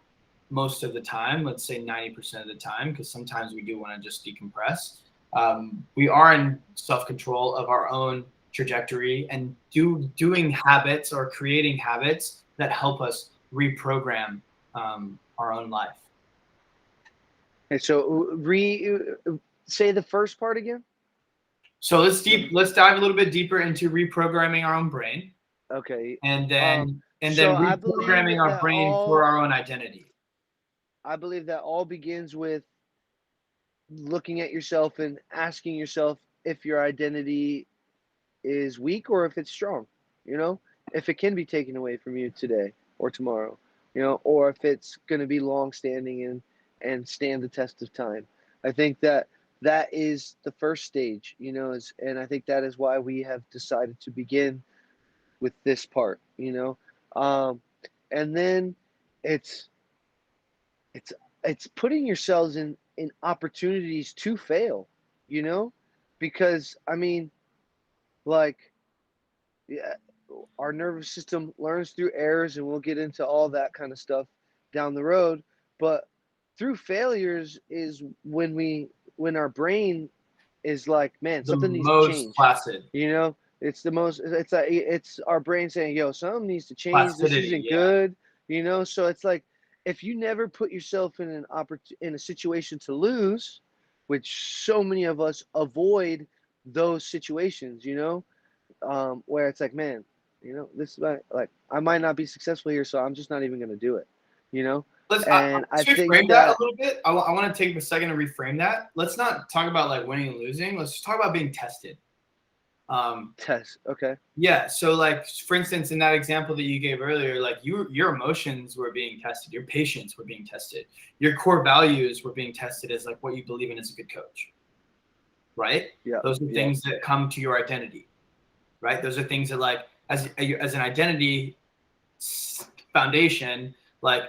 most of the time, let's say 90% of the time, because sometimes we do want to just decompress. We are in self-control of our own trajectory, and doing habits or creating habits that help us reprogram our own life. And so say the first part again. So let's dive a little bit deeper into reprogramming our own brain, Okay. and then So I believe reprogramming our that brain for our own identity. I believe that all begins with looking at yourself and asking yourself if your identity is weak or if it's strong, you know, if it can be taken away from you today or tomorrow, or if it's going to be long standing and stand the test of time. I think that is the first stage, and I think that is why we have decided to begin with this part, and then it's it's it's putting yourselves in opportunities to fail, because I mean, like, yeah, our nervous system learns through errors, and we'll get into all that kind of stuff down the road. But through failures is when our brain is like, man, The something needs to most change. placid. It's the most. It's our brain saying, yo, something needs to change. This Placidity, isn't yeah. good. So it's like, if you never put yourself in a situation to lose, which so many of us avoid those situations, where it's like, man, this is like I might not be successful here, so I'm just not even gonna do it, and I Let's think reframe that a that little bit. I want to take a second to reframe that. Let's not talk about like winning and losing. Let's just talk about being tested. test, okay, Yeah. So like, for instance, in that example that you gave earlier, like your emotions were being tested, your patience were being tested, your core values were being tested as like what you believe in as a good coach, right? yeah, Those are yeah, things that come to your identity, right? Those are things that like as an identity foundation, like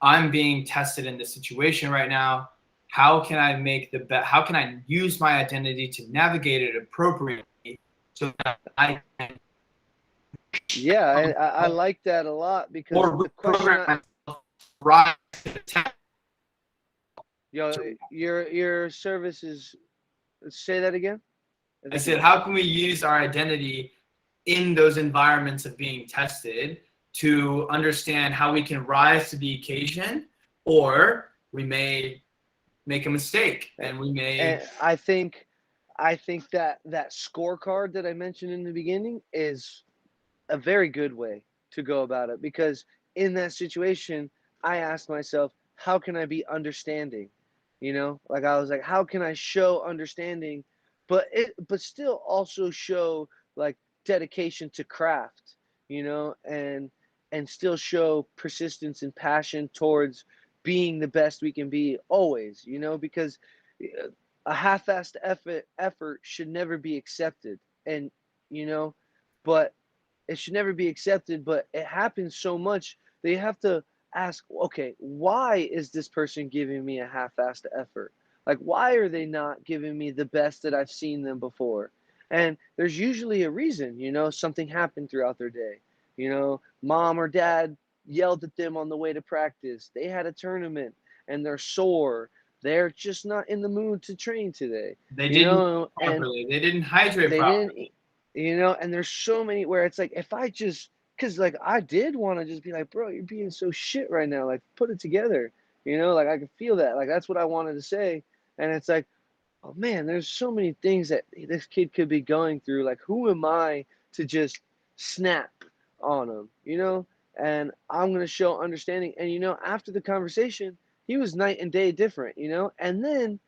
I'm being tested in this situation right now. How can I make the best? How can I use my identity to navigate it appropriately so that I can yeah. I like that a lot, because or the question reprogram myself right to the test? your service is, say that again. I I think said, how can we use our identity in those environments of being tested to understand how we can rise to the occasion, or we may make a mistake and we may. and I think that scorecard that I mentioned in the beginning is a very good way to go about it, because in that situation I asked myself, how can I be understanding? Like, I was like, how can I show understanding, but still also show like dedication to craft, and still show persistence and passion towards being the best we can be always, because a half-assed effort should never be accepted, and you know but it should never be accepted, but it happens so much that you have to ask, okay, why is this person giving me a half-assed effort? Like, why are they not giving me the best that I've seen them before? And there's usually a reason, something happened throughout their day. Mom or dad yelled at them on the way to practice. They had a tournament and they're sore. They're just not in the mood to train today, They didn't eat and properly. They didn't hydrate they didn't, properly. and there's so many where it's like, if I just, because like I did want to just be like, bro, you're being so shit right now, like put it together, like I could feel that, like that's what I wanted to say. And it's like, oh man, there's so many things that this kid could be going through, like who am I to just snap on him, and I'm going to show understanding. And after the conversation, he was night and day different, and then,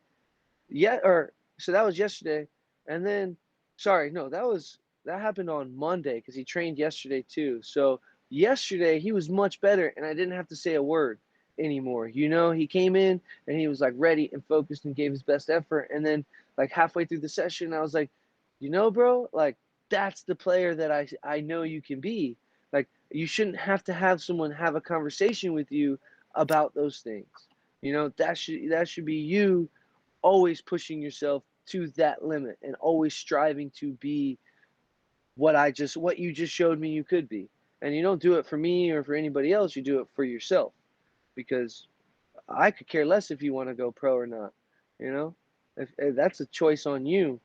yeah, or so that was yesterday, and then, sorry, no, that happened on Monday, because he trained yesterday too. So yesterday he was much better, and I didn't have to say a word anymore. He came in and he was like ready and focused and gave his best effort, and then like halfway through the session, I was like, bro, like that's the player that I know you can be. Like, you shouldn't have to have someone have a conversation with you about those things. That should be you always pushing yourself to that limit and always striving to be what you just showed me you could be. And you don't do it for me or for anybody else, you do it for yourself, because I could care less if you want to go pro or not. If that's a choice on you.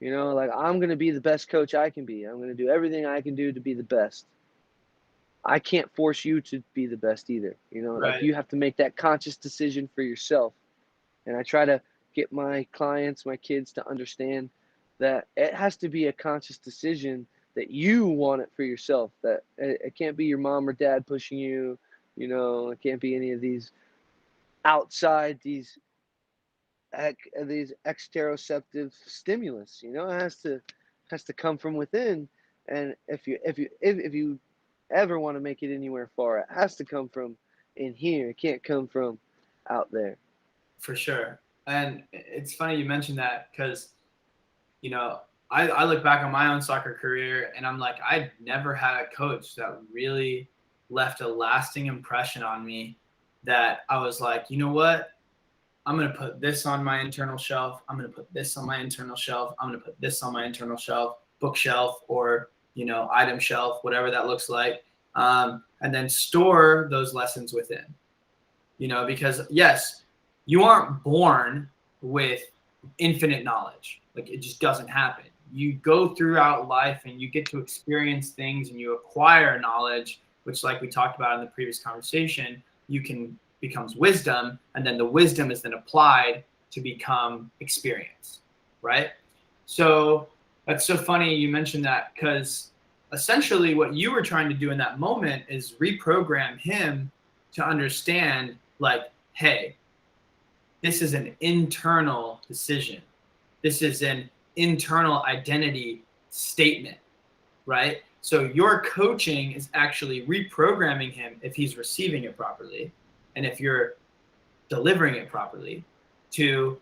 Like, I'm going to be the best coach I can be. I'm going to do everything I can do to be the best. I can't force you to be the best either. Like, Right. you have to make that conscious decision for yourself. And I try to get my clients, my kids, to understand that it has to be a conscious decision, that you want it for yourself, that it can't be your mom or dad pushing you. It can't be any of these outside, these exteroceptive stimulus. It has to come from within. And if you ever want to make it anywhere far, it has to come from in here. It can't come from out there. For sure. And it's funny you mentioned that because, I look back on my own soccer career and I'm like, I never had a coach that really left a lasting impression on me that I was like, you know what? I'm going to put this on my internal shelf. I'm going to put this on my internal shelf. I'm going to put this on my internal shelf, bookshelf, or, item shelf, whatever that looks like. And then store those lessons within, because yes, you aren't born with infinite knowledge. Like, it just doesn't happen. You go throughout life and you get to experience things and you acquire knowledge, which, like we talked about in the previous conversation, becomes wisdom, and then the wisdom is then applied to become experience, right? So that's so funny you mentioned that, because essentially what you were trying to do in that moment is reprogram him to understand, like, hey, this is an internal decision. This is an internal identity statement, right? So your coaching is actually reprogramming him if he's receiving it properly, and if you're delivering it properly, to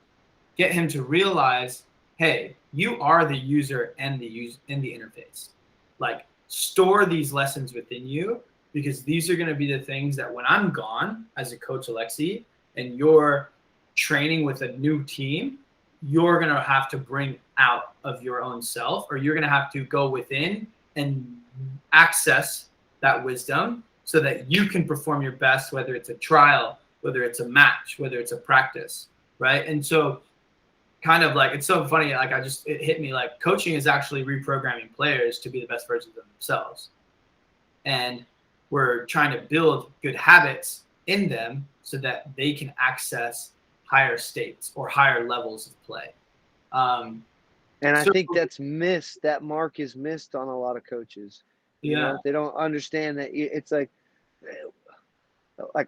get him to realize, hey, you are the user and the interface. Like, store these lessons within you, because these are going to be the things that when I'm gone as a coach, Alexi, and you're training with a new team, you're going to have to bring out of your own self, or you're going to have to go within and access that wisdom so that you can perform your best, whether it's a trial, whether it's a match, whether it's a practice, right? And so kind of like, it's so funny, like it hit me, like, coaching is actually reprogramming players to be the best versions of themselves. And we're trying to build good habits in them so that they can access higher states or higher levels of play. And I think that's missed. That mark is missed on a lot of coaches. You know, they don't understand that it's like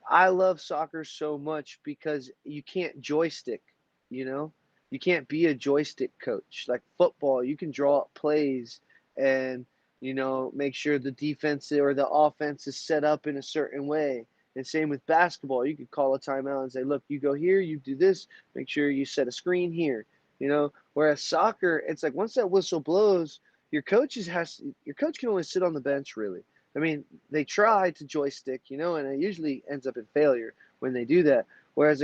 I love soccer so much because you can't joystick, you can't be a joystick coach. Like football, you can draw up plays and, make sure the defense or the offense is set up in a certain way. And same with basketball. You could call a timeout and say, look, you go here, you do this, make sure you set a screen here, whereas soccer, it's like once that whistle blows, your coach can only sit on the bench, really. I mean, they try to joystick, and it usually ends up in failure when they do that. Whereas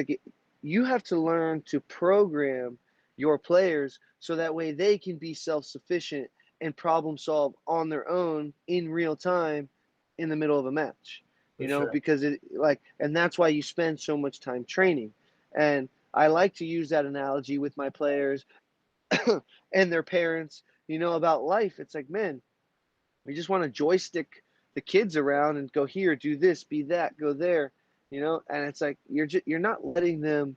you have to learn to program your players so that way they can be self-sufficient and problem solve on their own in real time in the middle of a match. Because and that's why you spend so much time training. And I like to use that analogy with my players and their parents, about life. It's like, man, we just want to joystick the kids around and go here, do this, be that, go there, and it's like, you're not letting them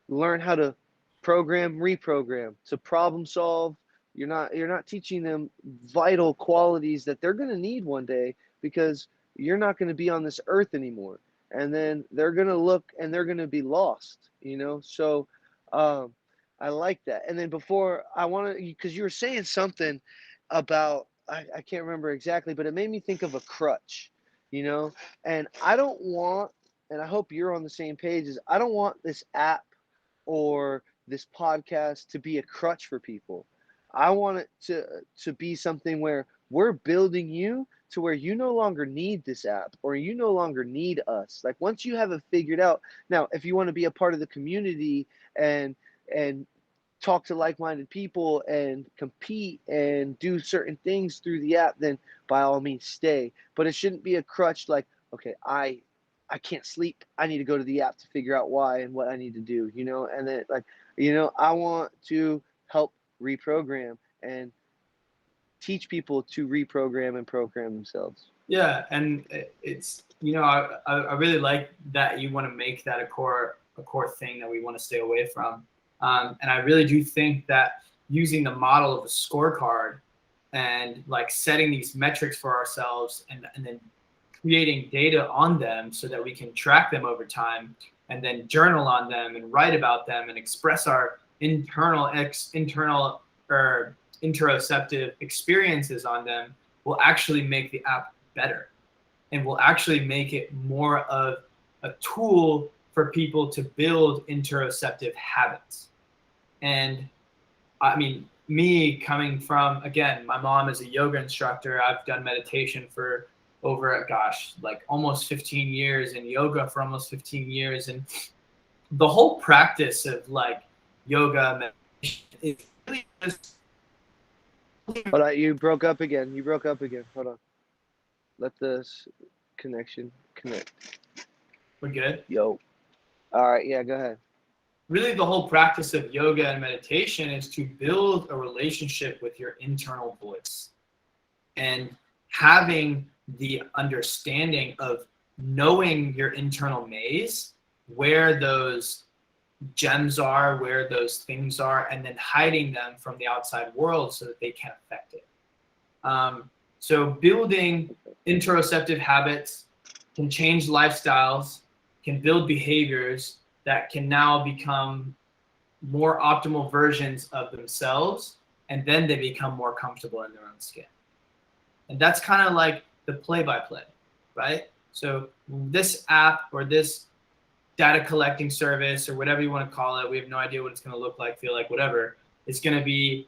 learn how to reprogram, to problem solve. You're not teaching them vital qualities that they're going to need one day, because you're not going to be on this earth anymore. And then they're going to look and they're going to be lost, So I like that. And then before, I want to, because you were saying something about, I can't remember exactly, but it made me think of a crutch, and I don't want, and I hope you're on the same page, is I don't want this app or this podcast to be a crutch for people. I want it to be something where we're building you to where you no longer need this app, or you no longer need us. Like, once you have it figured out, now, if you want to be a part of the community and talk to like-minded people and compete and do certain things through the app, then by all means stay. But it shouldn't be a crutch like, okay, I can't sleep, I need to go to the app to figure out why and what I need to do, and then I want to help reprogram and teach people to reprogram and program themselves. Yeah, and it's, I really like that you want to make that a core thing that we want to stay away from. And I really do think that using the model of a scorecard and like setting these metrics for ourselves and then creating data on them so that we can track them over time and then journal on them and write about them and express our internal or interoceptive experiences on them will actually make the app better. and will actually make it more of a tool for people to build interoceptive habits. And I mean, me coming from, again, my mom is a yoga instructor. I've done meditation for over, like almost 15 years, and yoga for almost 15 years. And the whole practice of like yoga meditation is really just. Hold on, you broke up again. Hold on. Let this connection connect. We're good. Yo. All right, yeah, go ahead. Really, the whole practice of yoga and meditation is to build a relationship with your internal voice and having the understanding of knowing your internal maze, where those gems are, where those things are, and then hiding them from the outside world so that they can't affect it. So building interoceptive habits can change lifestyles, can build behaviors that can now become more optimal versions of themselves, and then they become more comfortable in their own skin. And that's kind of like the play-by-play, right? So this app or this data collecting service or whatever you want to call it, we have no idea what it's going to look like, feel like, whatever. It's going to be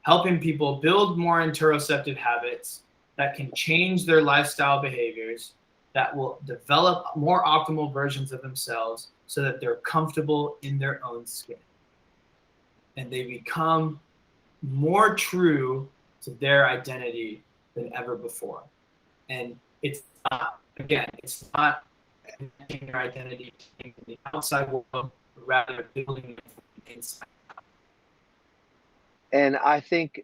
helping people build more interoceptive habits that can change their lifestyle behaviors, that will develop more optimal versions of themselves so that they're comfortable in their own skin. And they become more true to their identity than ever before. And it's not, again, it's not connecting your identity in the outside world, but rather building it inside. And I think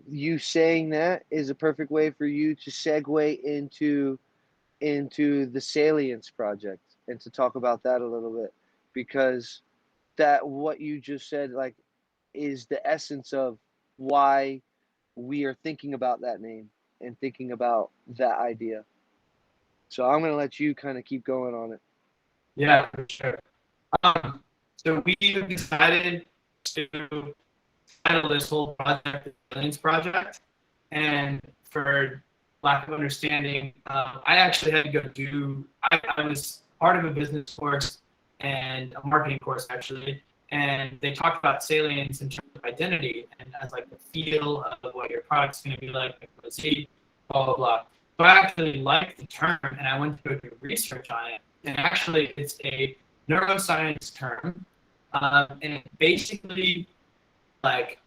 you saying that is a perfect way for you to segue into the Salience project and to talk about that a little bit, because that what you just said like is the essence of why we are thinking about that name and thinking about that idea. So I'm going to let you kind of keep going on it. Yeah, for sure. So we decided to title this whole project the Salience Project, and for lack of understanding, I actually had to go do. I was part of a business course and a marketing course actually, and they talked about salience and identity and as like the feel of what your product's going to be like blah blah blah. So I actually liked the term, and I went to go do research on it. And actually, it's a neuroscience term, and basically, like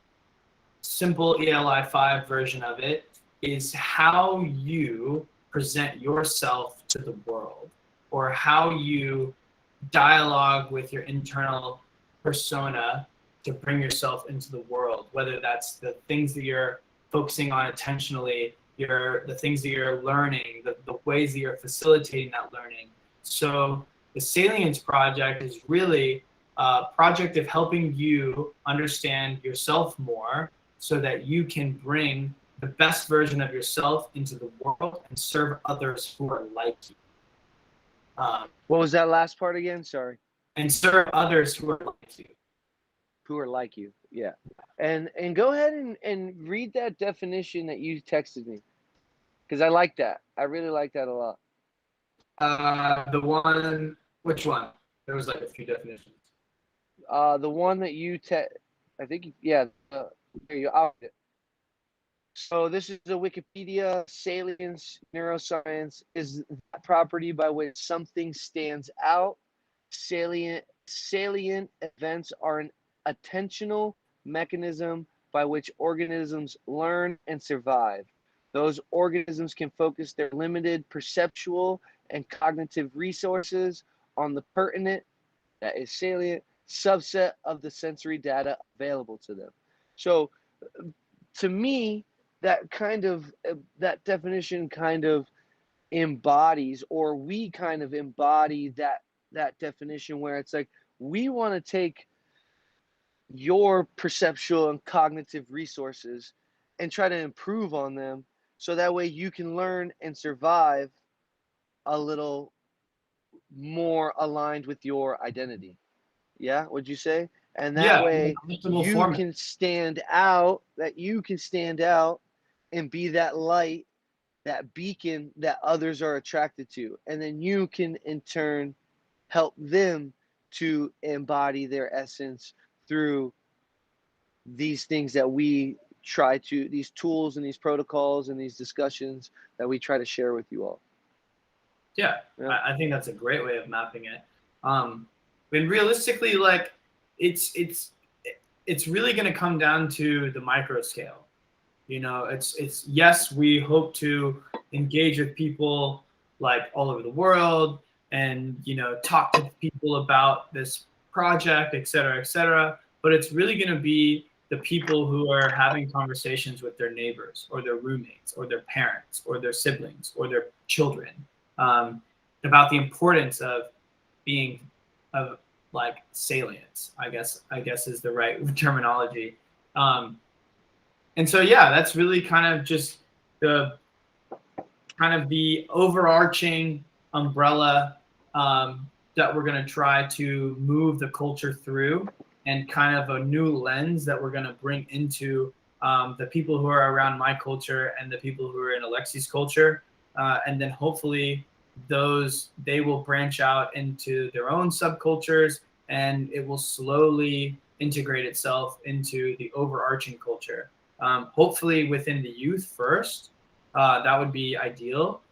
simple ELI5 version of it is how you present yourself to the world, or how you dialogue with your internal persona to bring yourself into the world, whether that's the things that you're focusing on attentionally, the things that you're learning, the ways that you're facilitating that learning. So the Salience Project is really a project of helping you understand yourself more so that you can bring the best version of yourself into the world and serve others who are like you. What was that last part again? Sorry. And serve others who are like you. Who are like you, yeah. And go ahead and read that definition that you texted me, because I like that. I really like that a lot. The one, which one? There was like a few definitions. The one that you I think, yeah. There you go. So this is a Wikipedia. Salience neuroscience is that property by which something stands out. Salient events are an attentional mechanism by which organisms learn and survive. Those organisms can focus their limited perceptual and cognitive resources on the pertinent, that is salient, subset of the sensory data available to them. So to me, that definition kind of embodies, or we kind of embody that definition, where it's like we want to take your perceptual and cognitive resources and try to improve on them so that way you can learn and survive a little more aligned with your identity. Yeah, would you say? And that way you can stand out, and be that light that beacon that others are attracted to. And then you can in turn help them to embody their essence through these things that we try to, these tools and these protocols and these discussions that we try to share with you all. Yeah, Yeah. I think that's a great way of mapping it. And realistically, like it's really going to come down to the micro scale. You know, it's yes, we hope to engage with people like all over the world and, you know, talk to people about this project, et cetera, et cetera. But it's really going to be the people who are having conversations with their neighbors or their roommates or their parents or their siblings or their children, about the importance of being of like salience, I guess is the right terminology. And so, yeah, that's really kind of just the overarching umbrella that we're going to try to move the culture through, and kind of a new lens that we're going to bring into the people who are around my culture and the people who are in Alexi's culture. And then hopefully they will branch out into their own subcultures, and it will slowly integrate itself into the overarching culture. Hopefully within the youth first, that would be ideal,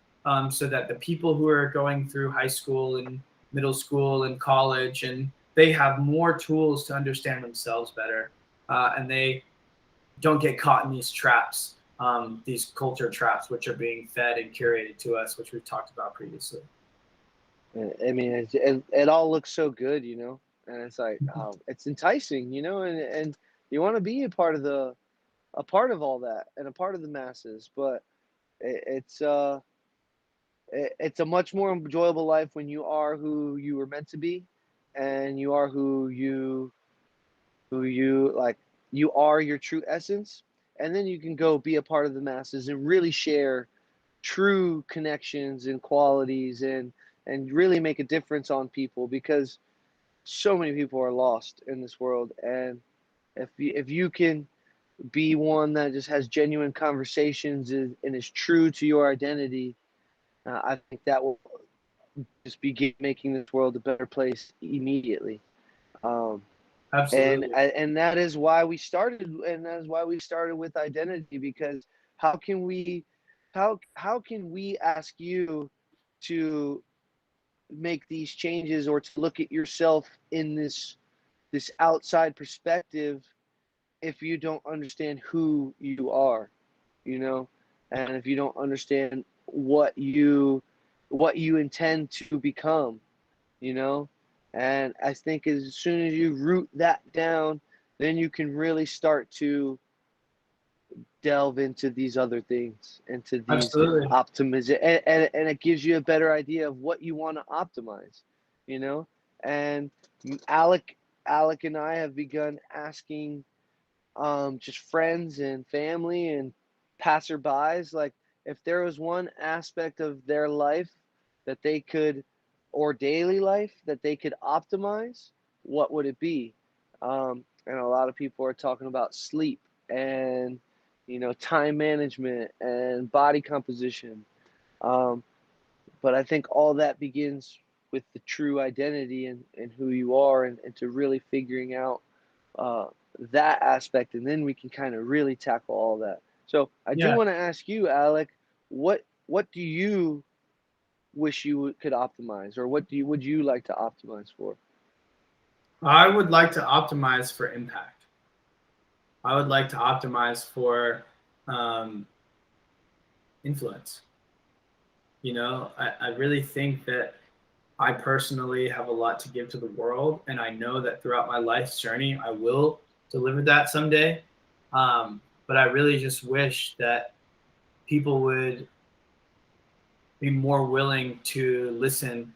so that the people who are going through high school and middle school and college, and they have more tools to understand themselves better, and they don't get caught in these traps, these culture traps, which are being fed and curated to us, which we've talked about previously. I mean, it all looks so good, you know, and it's like, it's enticing, you know, and you want to be a part of all that and a part of the masses, but it's a much more enjoyable life when you are who you were meant to be, and you are who you like, you are your true essence, and then you can go be a part of the masses and really share true connections and qualities, and really make a difference on people, because so many people are lost in this world. And if you can be one that just has genuine conversations and is true to your identity, I think that will just begin making this world a better place immediately. Absolutely. And that is why we started, with identity, because how can we ask you to make these changes, or to look at yourself in this outside perspective, if you don't understand who you are, you know, and if you don't understand what you intend to become, you know. And I think as soon as you root that down, then you can really start to delve into these other things, into these Absolutely. optimism, and it gives you a better idea of what you want to optimize, you know. And Alec and I have begun asking just friends and family and passerbys, like, if there was one aspect of their life that they could, or daily life that they could optimize, what would it be? And a lot of people are talking about sleep, and, you know, time management and body composition. But I think all that begins with the true identity, and who you are, and to really figuring out uh, that aspect, and then we can kind of really tackle all that. So I do Yeah. want to ask you, Alec, what do you wish you could optimize, or would you like to optimize for? I would like to optimize for impact. I would like to optimize for influence. You know, I really think that I personally have a lot to give to the world, and I know that throughout my life's journey, I will deliver that someday. But I really just wish that people would be more willing to listen,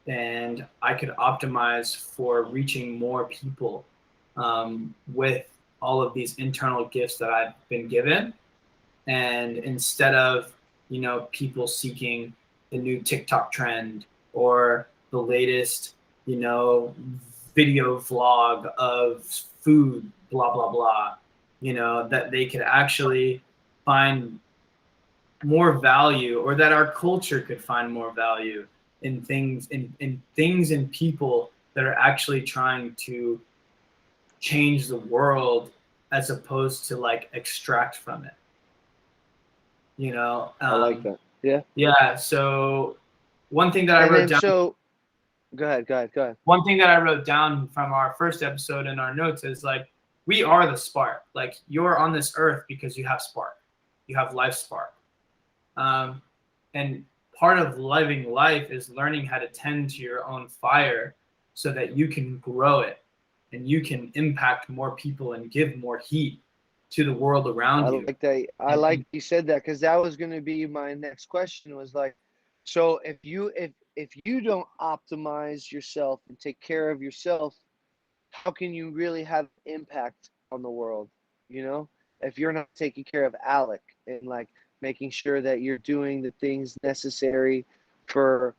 and I could optimize for reaching more people with all of these internal gifts that I've been given. And instead of, you know, people seeking the new TikTok trend or the latest, you know, video vlog of food, blah, blah, blah, you know, that they could actually find more value, or that our culture could find more value in things and people that are actually trying to change the world as opposed to like extract from it. You know, I like that. Yeah. Yeah. So one thing that I And wrote then down. so, go ahead. One thing that I wrote down from our first episode in our notes is like, we are the spark. Like, you're on this earth because you have spark. You have life spark. And part of living life is learning how to tend to your own fire so that you can grow it and you can impact more people and give more heat to the world around you. I like that. I like you said that, because that was going to be my next question, was like, so if you don't optimize yourself and take care of yourself, how can you really have impact on the world? You know, if you're not taking care of Alec and like making sure that you're doing the things necessary for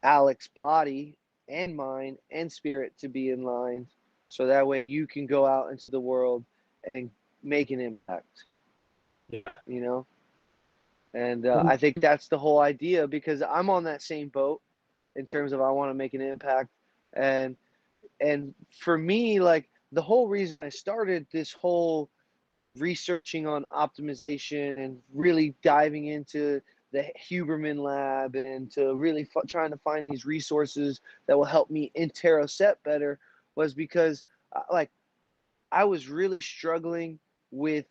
Alec's body and mind and spirit to be in line, so that way you can go out into the world and make an impact. Yeah. You know, and I think that's the whole idea, because I'm on that same boat in terms of I want to make an impact. And for me, like, the whole reason I started this whole researching on optimization and really diving into the Huberman lab and to really trying to find these resources that will help me interocept better was because like I was really struggling with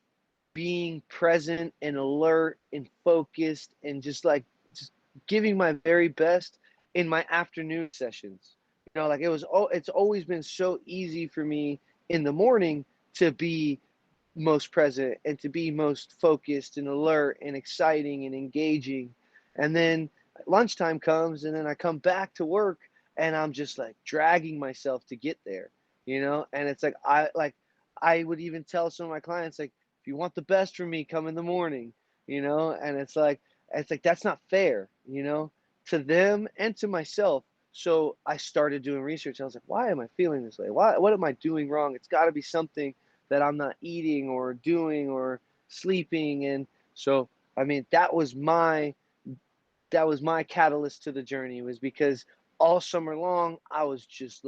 being present and alert and focused and just giving my very best in my afternoon sessions. You know, like it's always been so easy for me in the morning to be most present and to be most focused and alert and exciting and engaging. And then lunchtime comes and then I come back to work and I'm just like dragging myself to get there, you know? And it's like I would even tell some of my clients, like, if you want the best from me, come in the morning, you know? And it's like that's not fair, you know, to them and to myself. So I started doing research. I was like, why am I feeling this way? What am I doing wrong? It's got to be something that I'm not eating or doing or sleeping. And so, I mean, that was my catalyst to the journey, was because all summer long I was just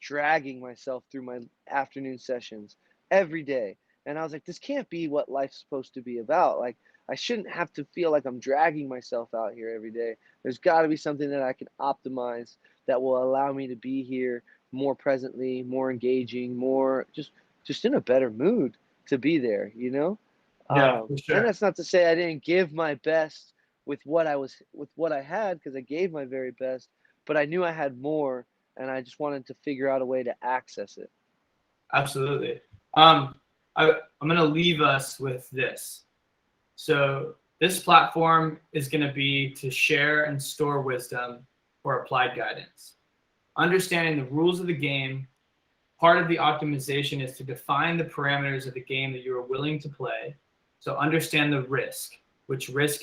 dragging myself through my afternoon sessions every day. And I was like, this can't be what life's supposed to be about. Like, I shouldn't have to feel like I'm dragging myself out here every day. There's got to be something that I can optimize that will allow me to be here more presently, more engaging, more just in a better mood to be there, you know? Yeah, for sure. And that's not to say I didn't give my best with what I had, because I gave my very best, but I knew I had more, and I just wanted to figure out a way to access it. Absolutely. I'm going to leave us with this. So this platform is going to be to share and store wisdom for applied guidance. Understanding the rules of the game. Part of the optimization is to define the parameters of the game that you are willing to play. So understand the risk, which risk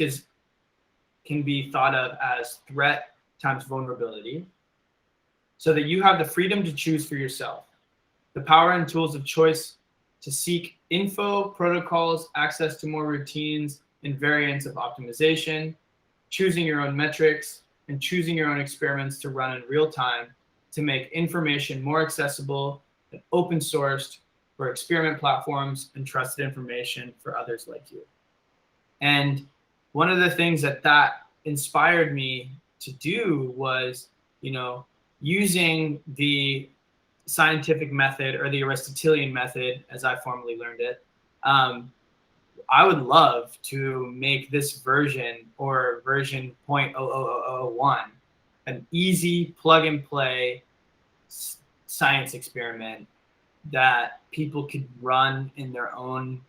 can be thought of as threat times vulnerability, so that you have the freedom to choose for yourself. The power and tools of choice to seek info, protocols, access to more routines, and variants of optimization, choosing your own metrics, and choosing your own experiments to run in real time to make information more accessible and open sourced for experiment platforms and trusted information for others like you. And one of the things that inspired me to do was, you know, using the scientific method, or the Aristotelian method, as I formerly learned it. I would love to make this version, or version 0.00001, an easy plug and play science experiment that people could run in their own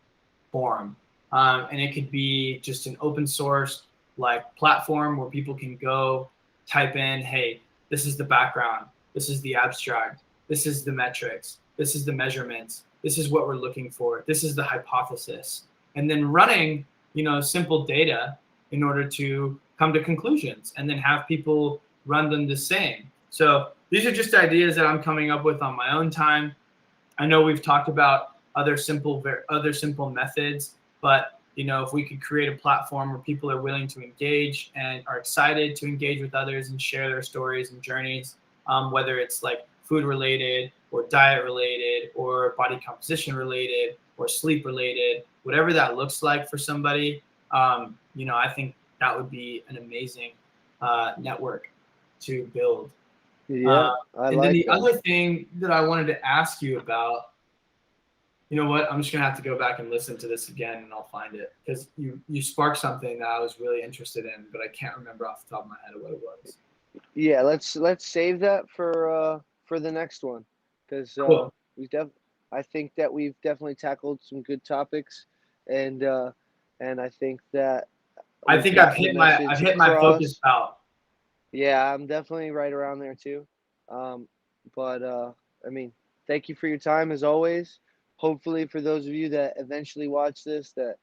form. And it could be just an open source like platform where people can go type in, hey, this is the background, this is the abstract, this is the metrics, this is the measurements, this is what we're looking for, this is the hypothesis, and then running, you know, simple data in order to come to conclusions, and then have people run them the same. So these are just ideas that I'm coming up with on my own time. I know we've talked about other simple methods, but if we could create a platform where people are willing to engage and are excited to engage with others and share their stories and journeys, whether it's like food related or diet related or body composition related or sleep related, whatever that looks like for somebody, I think that would be an amazing network to build. Yeah, I and like then the that. other thing that I wanted to ask you about, you know what? I'm just gonna have to go back and listen to this again, and I'll find it because you sparked something that I was really interested in, but I can't remember off the top of my head what it was. Yeah, let's save that for the next one, because Cool. I think that we've definitely tackled some good topics, and I think that I we've think I've gotten the hit my message focus across. out. Yeah, I'm definitely right around there too. But I mean, thank you for your time as always. Hopefully, for those of you that eventually watch this, that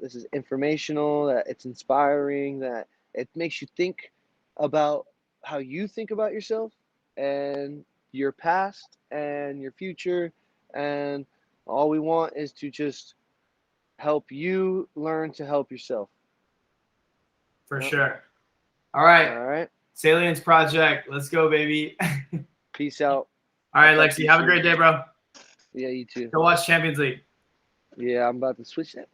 this is informational, that it's inspiring, that it makes you think about how you think about yourself and your past and your future. And all we want is to just help you learn to help yourself. For Yep. sure. All right. All right. Salience Project. Let's go, baby. Peace out. All right, I'll talk to Lexi. you Have a soon. great day, bro. Yeah, you too. Go watch Champions League. Yeah, I'm about to switch that.